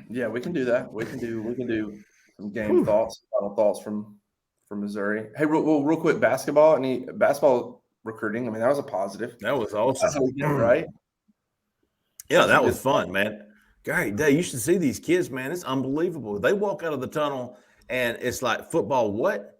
Yeah, we can do that. We can do some game thoughts, final thoughts from Missouri. Hey, real quick, basketball. Any basketball recruiting? I mean, that was a positive. That was awesome. Right? Yeah, that was fun, man. Great day. You should see these kids, man. It's unbelievable. They walk out of the tunnel and it's like football. What?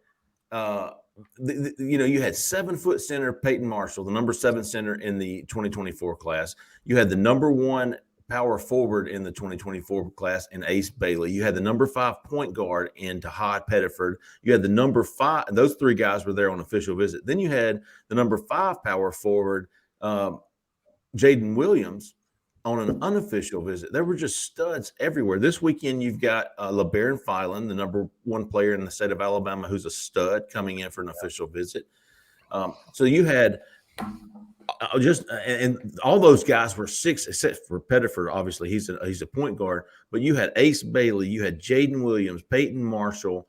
You had 7-foot center Peyton Marshall, the number 7 center in the 2024 class. You had the number 1 power forward in the 2024 class in Ace Bailey. You had the number 5 point guard in Tahad Pettiford. You had the number 5. Those 3 guys were there on official visit. Then you had the number 5 power forward, Jaden Williams, on an unofficial visit. There were just studs everywhere. This weekend, you've got LeBaron Filan, the number 1 player in the state of Alabama, who's a stud, coming in for an official visit. So you had and all those guys were 6, except for Pettiford. Obviously, he's a point guard. But you had Ace Bailey, you had Jaden Williams, Peyton Marshall,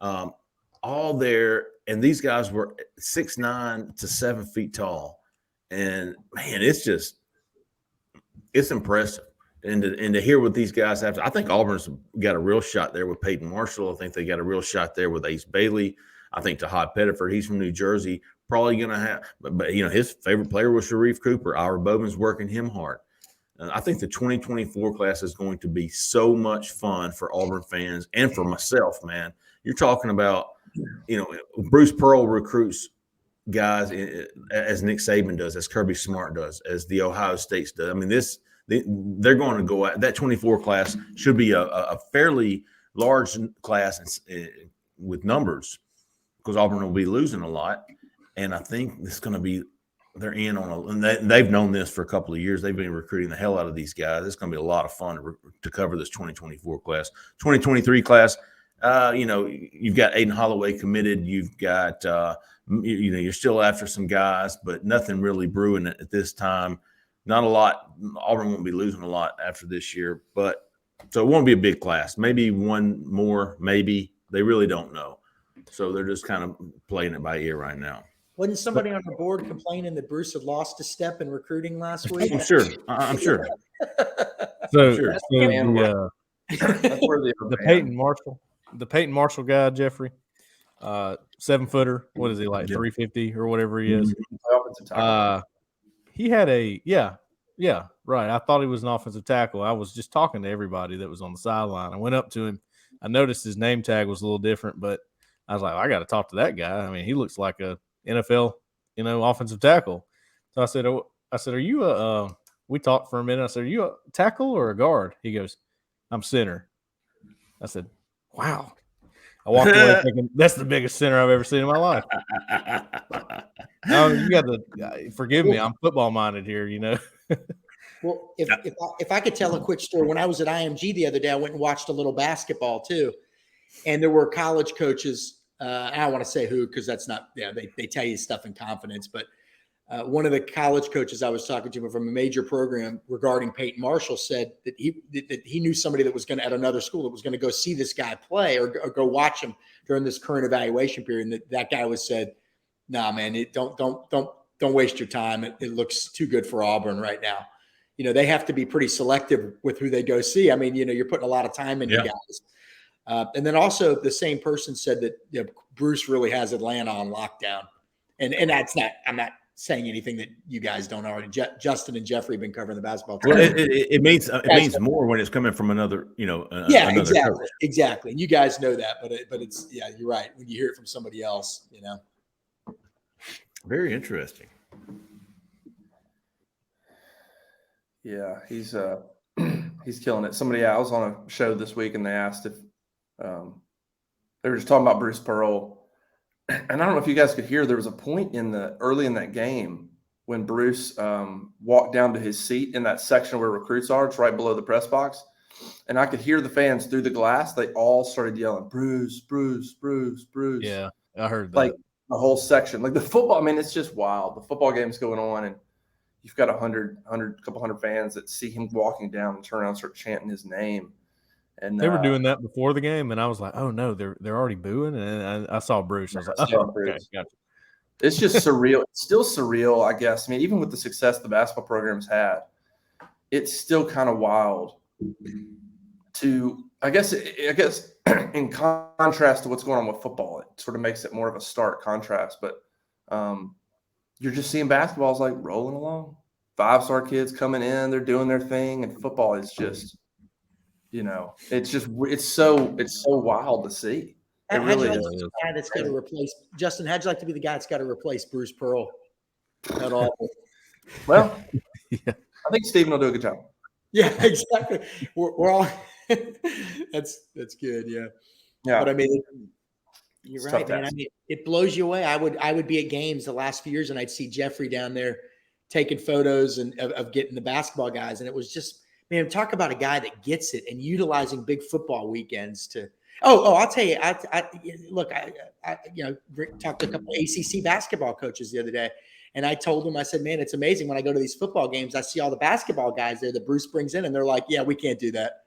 all there, and these guys were 6'9" to 7 feet tall. And man, it's impressive. And to hear what these guys have I think Auburn's got a real shot there with Peyton Marshall. I think they got a real shot there with Ace Bailey. I think Tahad Pettiford, he's from New Jersey, probably going to have – but his favorite player was Sharif Cooper. Ira Bowman's working him hard. I think the 2024 class is going to be so much fun for Auburn fans and for myself, man. You're talking about, Bruce Pearl recruits guys as Nick Saban does, as Kirby Smart does, as the Ohio States does. I mean, they're going to go out. That 24 class should be a fairly large class with numbers because Auburn will be losing a lot. And I think it's going to be they're in on and they've known this for a couple of years. They've been recruiting the hell out of these guys. It's going to be a lot of fun to cover this 2024 class. 2023 class, you've got Aiden Holloway committed. You've got you're still after some guys, but nothing really brewing at this time. Not a lot. Auburn won't be losing a lot after this year, but so it won't be a big class. Maybe one more, maybe. They really don't know. So they're just kind of playing it by ear right now. Wasn't somebody on the board complaining that Bruce had lost a step in recruiting last week? I'm sure. I'm sure. The Peyton Marshall guy, Jeffrey, 7-footer. What is he like? 350 or whatever he is. He had Right. I thought he was an offensive tackle. I was just talking to everybody that was on the sideline. I went up to him. I noticed his name tag was a little different, but I was like, I got to talk to that guy. I mean, he looks like a NFL, offensive tackle. So I said, are you we talked for a minute. I said, are you a tackle or a guard? He goes, I'm center. I said, wow. I walked away thinking that's the biggest center I've ever seen in my life. You got to forgive me. I'm football minded here, Well, if I could tell a quick story, when I was at IMG the other day, I went and watched a little basketball too, and there were college coaches. I don't want to say who because that's not. Yeah, they tell you stuff in confidence. But one of the college coaches I was talking to from a major program regarding Peyton Marshall said that he knew somebody that was going to at another school that was going to go see this guy play or go watch him during this current evaluation period. And that guy was said, "Nah, man, don't waste your time. It looks too good for Auburn right now." They have to be pretty selective with who they go see. I mean, you're putting a lot of time into guys. And then also the same person said that Bruce really has Atlanta on lockdown. And that's not, I'm not saying anything that you guys don't already. Justin and Jeffrey have been covering the basketball. Well, it means more when it's coming from another, another coach. Exactly. And you guys know that, but it's, you're right. When you hear it from somebody else, Very interesting. Yeah, he's killing it. I was on a show this week and they asked if they were just talking about Bruce Pearl. And I don't know if you guys could hear, there was a point early in that game when Bruce walked down to his seat in that section where recruits are. It's right below the press box. And I could hear the fans through the glass. They all started yelling, Bruce, Bruce, Bruce, Bruce. Yeah, I heard that. Like the whole section. Like the football, I mean, it's just wild. The football game's going on and you've got a couple hundred fans that see him walking down and turn around and start chanting his name. And they were doing that before the game, and I was like, "Oh no, they're already booing." And I saw Bruce. I was like, "Oh, okay, gotcha." It's just surreal. It's still surreal, I guess. I mean, even with the success the basketball program's had, it's still kind of wild. I guess, in contrast to what's going on with football, it sort of makes it more of a stark contrast. But you're just seeing basketball is like rolling along. 5-star kids coming in, they're doing their thing, and football is just. It's so wild to see. It really is. The guy that's got to replace Justin. How'd you like to be the guy that's got to replace Bruce Pearl? Not all. Well, I think Stephen will do a good job. Yeah, exactly. We're all. That's good. Yeah. But I mean, you're right, man. I mean, it blows you away. I would be at games the last few years, and I'd see Jeffrey down there taking photos and of getting the basketball guys, and it was just. Man, talk about a guy that gets it and utilizing big football weekends to. I'll tell you. I talked to a couple of ACC basketball coaches the other day, and I told them, I said, "Man, it's amazing when I go to these football games. I see all the basketball guys there that Bruce brings in, and they're like, yeah, we can't do that.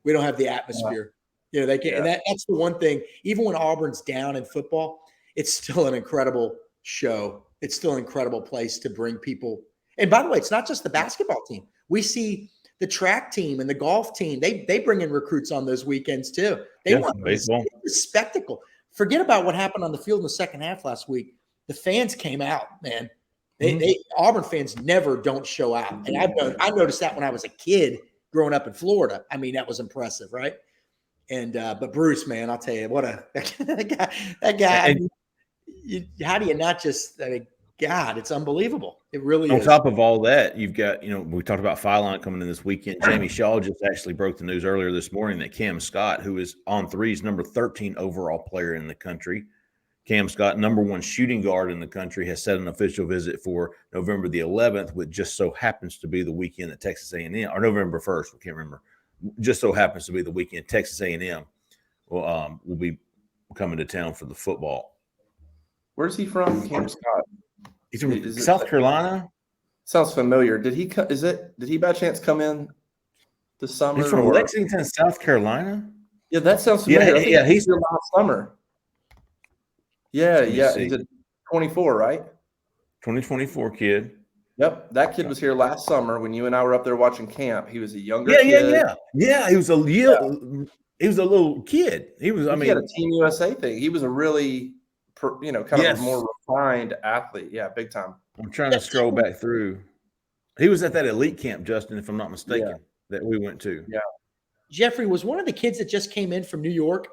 We don't have the atmosphere. They can't. And that's the one thing. Even when Auburn's down in football, it's still an incredible show. It's still an incredible place to bring people. And by the way, it's not just the basketball team. We see." The track team and the golf team, they bring in recruits on those weekends too. They want baseball. It's a spectacle. Forget about what happened on the field in the second half last week. The fans came out, man. Auburn fans never don't show out. And I noticed that when I was a kid growing up in Florida. I mean, that was impressive, right? And but Bruce, man, I'll tell you, what that guy. I mean, how do you not just God, it's unbelievable. It really is. On top of all that, you've got, we talked about Phylon coming in this weekend. Jamie Shaw just actually broke the news earlier this morning that Cam Scott, who is on threes, number 13 overall player in the country. Cam Scott, number 1 shooting guard in the country, has set an official visit for November the 11th, which just so happens to be the weekend that Texas A&M, or November 1st, I can't remember. Just so happens to be the weekend Texas A&M will be coming to town for the football. Where's he from, Cam Scott? He's from South Carolina. Sounds familiar. Did he by chance come in this summer? He's from Lexington, South Carolina. Yeah, that sounds familiar. Yeah, he's here last summer. Yeah. He's a 24, right? 2024 kid. Yep, that kid was here last summer when you and I were up there watching camp. He was a younger kid. Yeah. He was a little kid. He had a Team USA thing. He was a really kind of a more refined athlete. Yeah, big time. I'm trying to scroll back through. He was at that elite camp, Justin, if I'm not mistaken, that we went to. Yeah. Jeffrey was one of the kids that just came in from New York.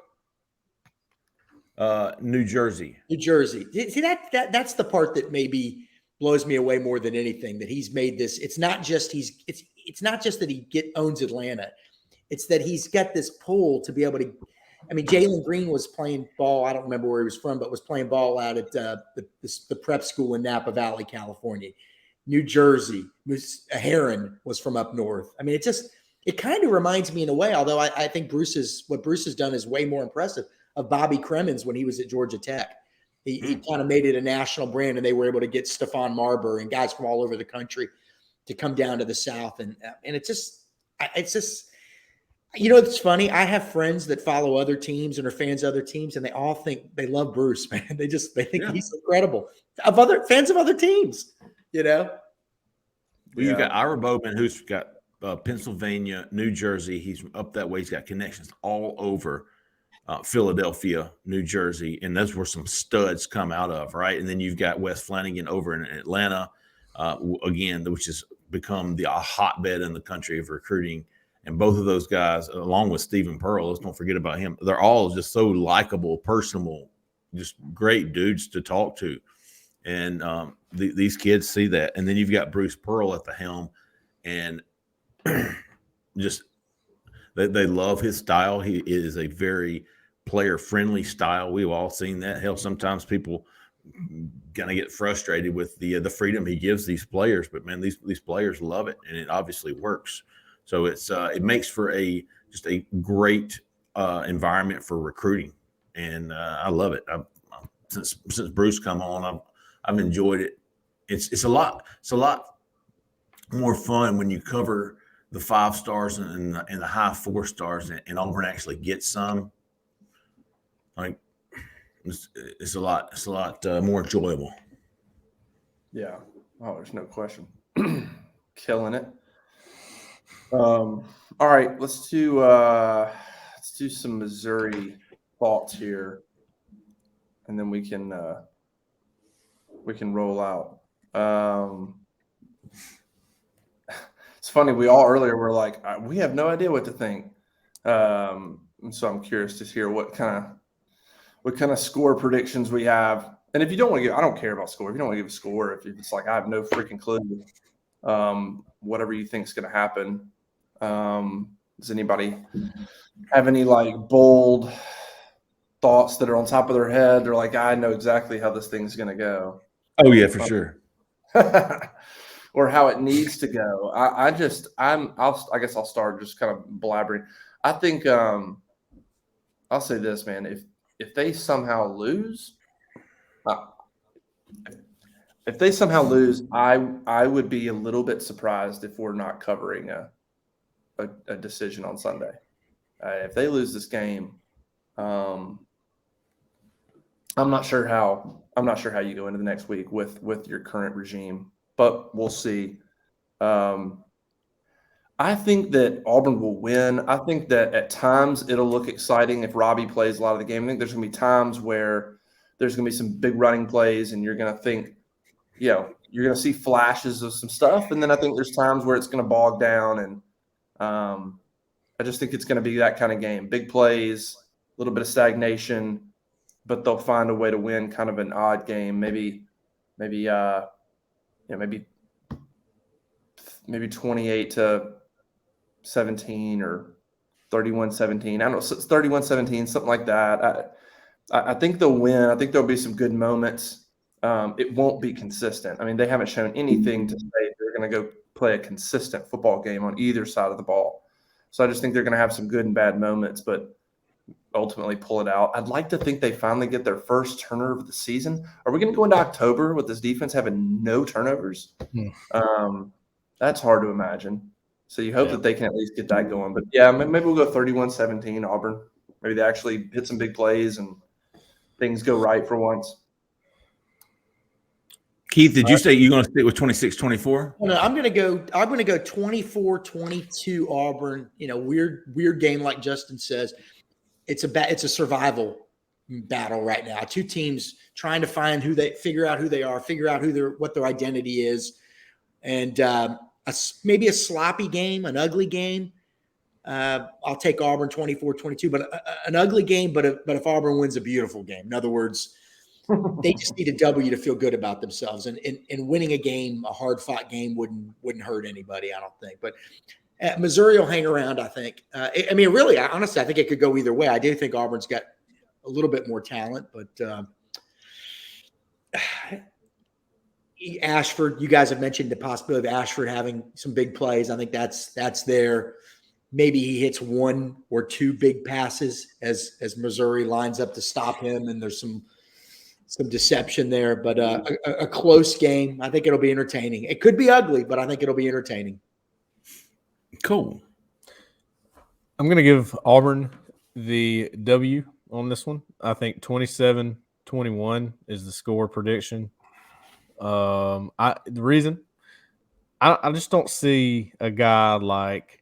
New Jersey. New Jersey. See, that's the part that maybe blows me away more than anything, that he's made this. It's not just that he owns Atlanta. It's that he's got this pull to be able to. I mean, Jalen Green was playing ball. I don't remember where he was from, but was playing ball out at the prep school in Napa Valley, California. New Jersey. Heron was from up north. I mean, it kind of reminds me in a way, although I think what Bruce has done is way more impressive, of Bobby Cremins when he was at Georgia Tech. He kind of made it a national brand, and they were able to get Stephon Marbury and guys from all over the country to come down to the South. And it's just, it's funny. I have friends that follow other teams and are fans of other teams, and they all think they love Bruce, man. They think he's incredible. Fans of other teams, Well, you got Ira Bowman, who's got Pennsylvania, New Jersey. He's up that way. He's got connections all over Philadelphia, New Jersey, and that's where some studs come out of, right? And then you've got Wes Flanagan over in Atlanta, again, which has become a hotbed in the country of recruiting. And both of those guys, along with Stephen Pearl, let's don't forget about him. They're all just so likable, personable, just great dudes to talk to. And these kids see that. And then you've got Bruce Pearl at the helm, and just they love his style. He is a very player-friendly style. We've all seen that. Hell, sometimes people kind of get frustrated with the freedom he gives these players, but man, these players love it, and it obviously works. So it makes for just a great environment for recruiting, and I love it. Since Bruce come on, I've enjoyed it. It's a lot more fun when you cover the 5 stars and the high 4 stars, and Auburn actually gets some. Like it's a lot more enjoyable. Yeah. Oh, there's no question. Killing it. All right, let's do some Missouri thoughts here, and then we can roll out. It's funny, we all earlier were like, we have no idea what to think. And so I'm curious to hear what kind of score predictions we have. And if you don't want to give, I don't care about score. If you don't want to give a score, if it's like I have no freaking clue, whatever you think is going to happen. Does anybody have any like bold thoughts that are on top of their head? They're like, I know exactly how this thing's going to go. Oh yeah, for sure. Or how it needs to go. I guess I'll start just kind of blabbering. I think I'll say this, man. If they somehow lose, I would be a little bit surprised if we're not covering a decision on Sunday. If they lose this game, I'm not sure how you go into the next week with your current regime, but we'll see. I think that Auburn will win. I think that at times it'll look exciting if Robbie plays a lot of the game. I think there's going to be times where there's going to be some big running plays, and you're going to think, you're going to see flashes of some stuff. And then I think there's times where it's going to bog down, and I just think it's going to be that kind of game. Big plays, a little bit of stagnation, but they'll find a way to win kind of an odd game. Maybe 28-17 or 31-17. I don't know, it's 31-17, something like that. I think they'll win. I think there'll be some good moments. It won't be consistent. I mean, they haven't shown anything to say they're going to go play a consistent football game on either side of the ball. So I just think they're going to have some good and bad moments, but ultimately pull it out. I'd like to think they finally get their first turnover of the season. Are we going to go into October with this defense having no turnovers? That's hard to imagine. So you hope that they can at least get that going. But, yeah, maybe we'll go 31-17 Auburn. Maybe they actually hit some big plays and things go right for once. Keith, did you say you're going to stick with 26-24? No, I'm going to go 24-22 Auburn. Weird game like Justin says. It's a survival battle right now. Two teams trying to figure out who they are, figure out what their identity is. And maybe a sloppy game, an ugly game. I'll take Auburn 24-22, but an ugly game. But if Auburn wins a beautiful game, in other words, they just need a W to feel good about themselves. And winning a game, a hard fought game, wouldn't hurt anybody, I don't think. But Missouri will hang around, I think. I mean, really, honestly, I think it could go either way. I do think Auburn's got a little bit more talent, but Ashford, you guys have mentioned the possibility of Ashford having some big plays. I think that's there. Maybe he hits one or two big passes as Missouri lines up to stop him, and there's some deception there. But a close game. I think it'll be entertaining. It could be ugly, but I think it'll be entertaining. Cool. I'm going to give Auburn the W on this one. I think 27-21 is the score prediction. The reason I just don't see a guy like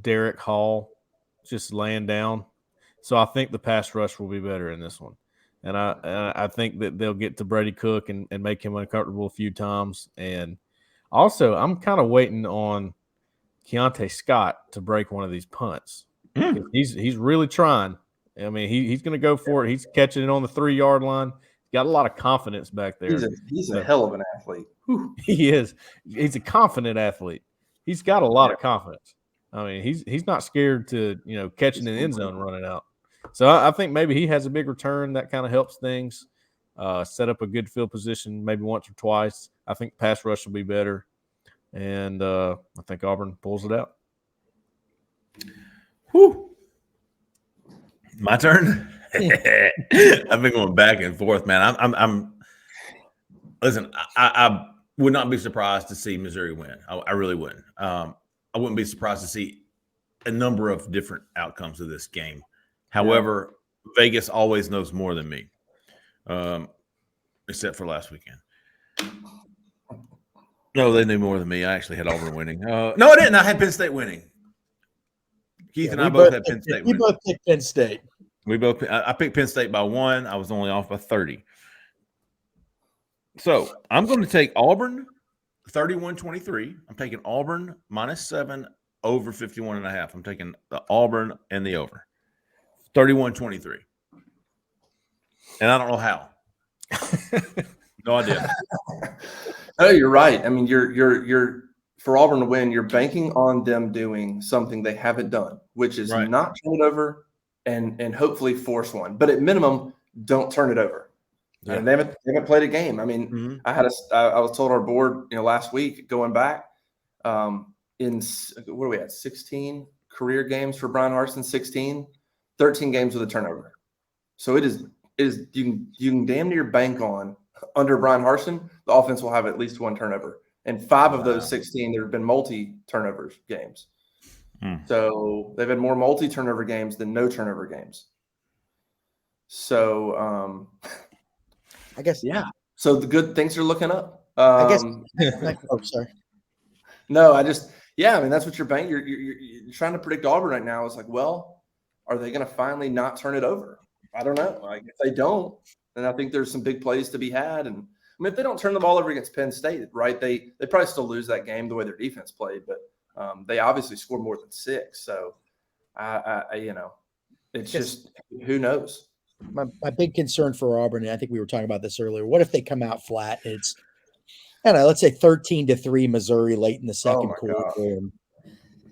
Derek Hall just laying down. So I think the pass rush will be better in this one. And I think that they'll get to Brady Cook and make him uncomfortable a few times. And also, I'm kind of waiting on Keontae Scott to break one of these punts. He's really trying. I mean, he's going to go for it. He's catching it on the 3-yard line. He's got a lot of confidence back there. He's a hell of an athlete. Whew. He is. He's a confident athlete. He's got a lot of confidence. I mean, he's not scared to, catching in the end zone and running out. So I think maybe he has a big return that kind of helps things. Set up a good field position maybe once or twice. I think pass rush will be better. And I think Auburn pulls it out. Whew. My turn. I've been going back and forth, man. I'm listen. I would not be surprised to see Missouri win. I really wouldn't. I wouldn't be surprised to see a number of different outcomes of this game. However, Vegas always knows more than me, except for last weekend. No, they knew more than me. I actually had Auburn winning. No, I didn't. I had Penn State winning. Keith and I both had Penn State winning. We both picked Penn State. I picked Penn State by 1. I was only off by 30. So I'm going to take Auburn 31-23. I'm taking Auburn -7 over 51.5. I'm taking the Auburn and the over 31-23. And I don't know how. No idea. Oh, you're right. I mean, you're for Auburn to win, you're banking on them doing something they haven't done, which is not turn it over and hopefully force one. But at minimum, don't turn it over. Yeah. And they haven't played a game. I mean, I was told our board, last week going back, in what are we at? 16 career games for Brian Harsin, 13 games with a turnover. So it is you can damn near bank on under Brian Harsin, the offense will have at least one turnover. And 5 of those 16, there have been multi-turnovers games. So they've had more multi-turnover games than no turnover games. So I guess, yeah. So the good things are looking up. I guess. Oh, sorry. No, I mean, that's what you're banking. You're trying to predict Auburn right now. It's like, well, are they going to finally not turn it over? I don't know. Like, if they don't, then I think there's some big plays to be had. And I mean, if they don't turn the ball over against Penn State, right, they probably still lose that game the way their defense played. But they obviously scored more than 6. So, it's just who knows. My big concern for Auburn, and I think we were talking about this earlier, what if they come out flat? It's, I don't know, let's say 13-3 Missouri late in the second quarter.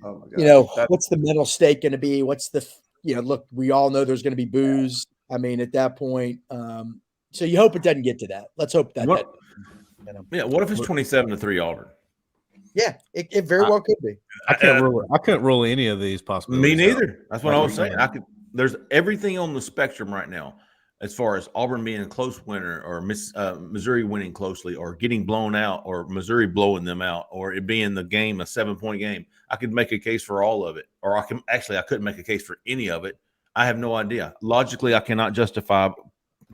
Oh my God. What's the mental stake going to be? What's the, look, we all know there's going to be boos. I mean, at that point, so you hope it doesn't get to that. Let's hope that. Yeah. What if it's 27-3 Auburn? Yeah, it very well could be. I couldn't rule any of these possibilities. Me neither. That's what I was saying. There's everything on the spectrum right now, as far as Auburn being a close winner, or Missouri winning closely, or getting blown out, or Missouri blowing them out, or it being the game a 7-point game. I could make a case for all of it, or I couldn't make a case for any of it. I have no idea. Logically, I cannot justify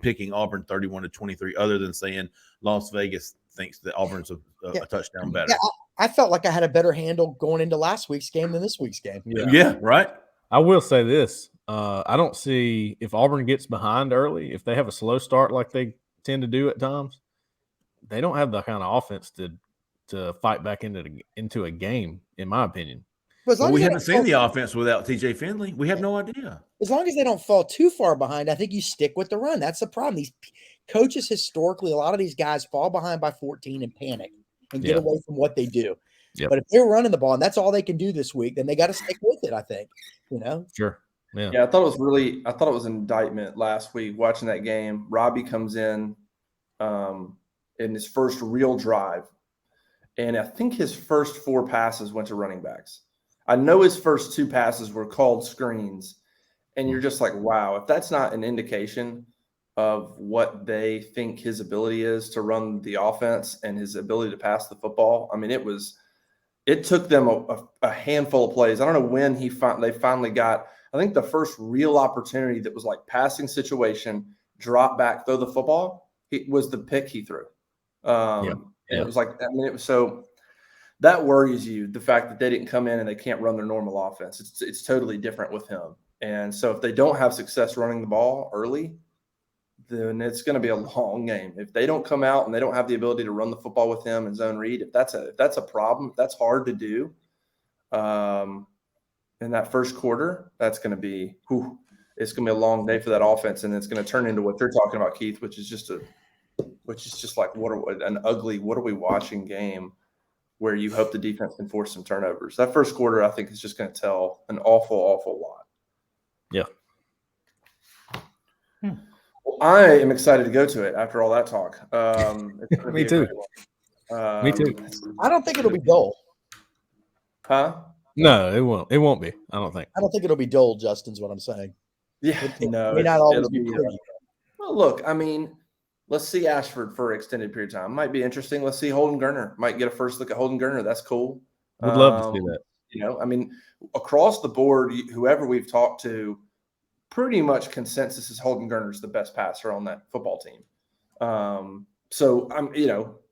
picking Auburn 31-23, other than saying Las Vegas thinks that Auburn's a touchdown better. Yeah, I felt like I had a better handle going into last week's game than this week's game. Yeah, right. I will say this. I don't see, if Auburn gets behind early, if they have a slow start like they tend to do at times, they don't have the kind of offense to to fight back into a game, in my opinion. But as long Well, as we they haven't don't seen fall- the offense without TJ Finley. We have no idea. as long as they don't fall too far behind, I think you stick with the run. That's the problem. These coaches historically, a lot of these guys fall behind by 14 and panic and get Yeah. away from what they do. Yep. But if they're running the ball and that's all they can do this week, then they got to stick with it, I think. You know? Sure. Yeah. Yeah, I thought it was an indictment last week watching that game. Robbie comes in his first real drive, and I think his first 4 passes went to running backs. I know his first 2 passes were called screens, and you're just like, wow, if that's not an indication of what they think his ability is to run the offense and his ability to pass the football. I mean, it took them a handful of plays. I don't know when they finally got, I think the first real opportunity that was like passing situation, drop back, throw the football, was the pick he threw. And it was like, I mean, it was so that worries you, the fact that they didn't come in and they can't run their normal offense. It's totally different with him. And so if they don't have success running the ball early, then it's going to be a long game. If they don't come out and they don't have the ability to run the football with him and zone read, if that's a problem, if that's hard to do in that first quarter, that's going to be it's going to be a long day for that offense, and it's going to turn into what you're talking about, Keith, which is just like an ugly what are we watching game where you hope the defense can force some turnovers. That first quarter, I think, is just going to tell an awful, awful lot. Yeah. Well, I am excited to go to it after all that talk. Me too. Me too. I don't think it'll be dull. Huh? No, it won't. It won't be. I don't think. I don't think it'll be dull, Justin's what I'm saying. Yeah, no. It may not always it'll be pretty. Well, look, I mean, let's see Ashford for an extended period of time. Might be interesting. Let's see Holden Gerner. Might get a first look at Holden Gerner. That's cool. Would love to see that. You know, I mean, across the board, whoever we've talked to, pretty much consensus is Holden Gerner's the best passer on that football team. So I'm,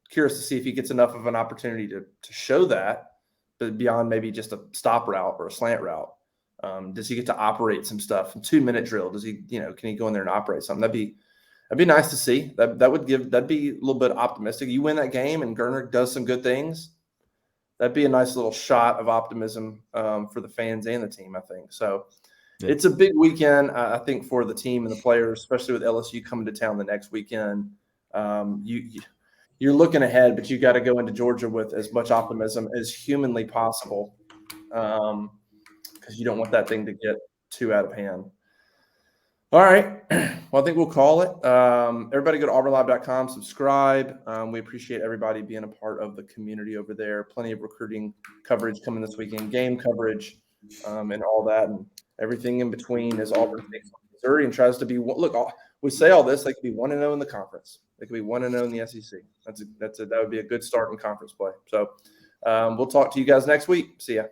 curious to see if he gets enough of an opportunity to show that, but beyond maybe just a stop route or a slant route. Does he get to operate some stuff? 2-minute drill? Does he, can he go in there and operate something? That'd be nice to see. That'd be a little bit optimistic. You win that game and Gerner does some good things. That'd be a nice little shot of optimism for the fans and the team, I think. So It's a big weekend, I think, for the team and the players, especially with LSU coming to town the next weekend. You're looking ahead, but you got to go into Georgia with as much optimism as humanly possible, because you don't want that thing to get too out of hand. All right. Well, I think we'll call it. Everybody go to auburnlive.com, subscribe. We appreciate everybody being a part of the community over there. Plenty of recruiting coverage coming this weekend, game coverage, and all that, and everything in between as Auburn takes on Missouri and tries to be – look, we say all this, they could be 1-0 in the conference. They could be 1-0 in the SEC. That would be a good start in conference play. So we'll talk to you guys next week. See ya.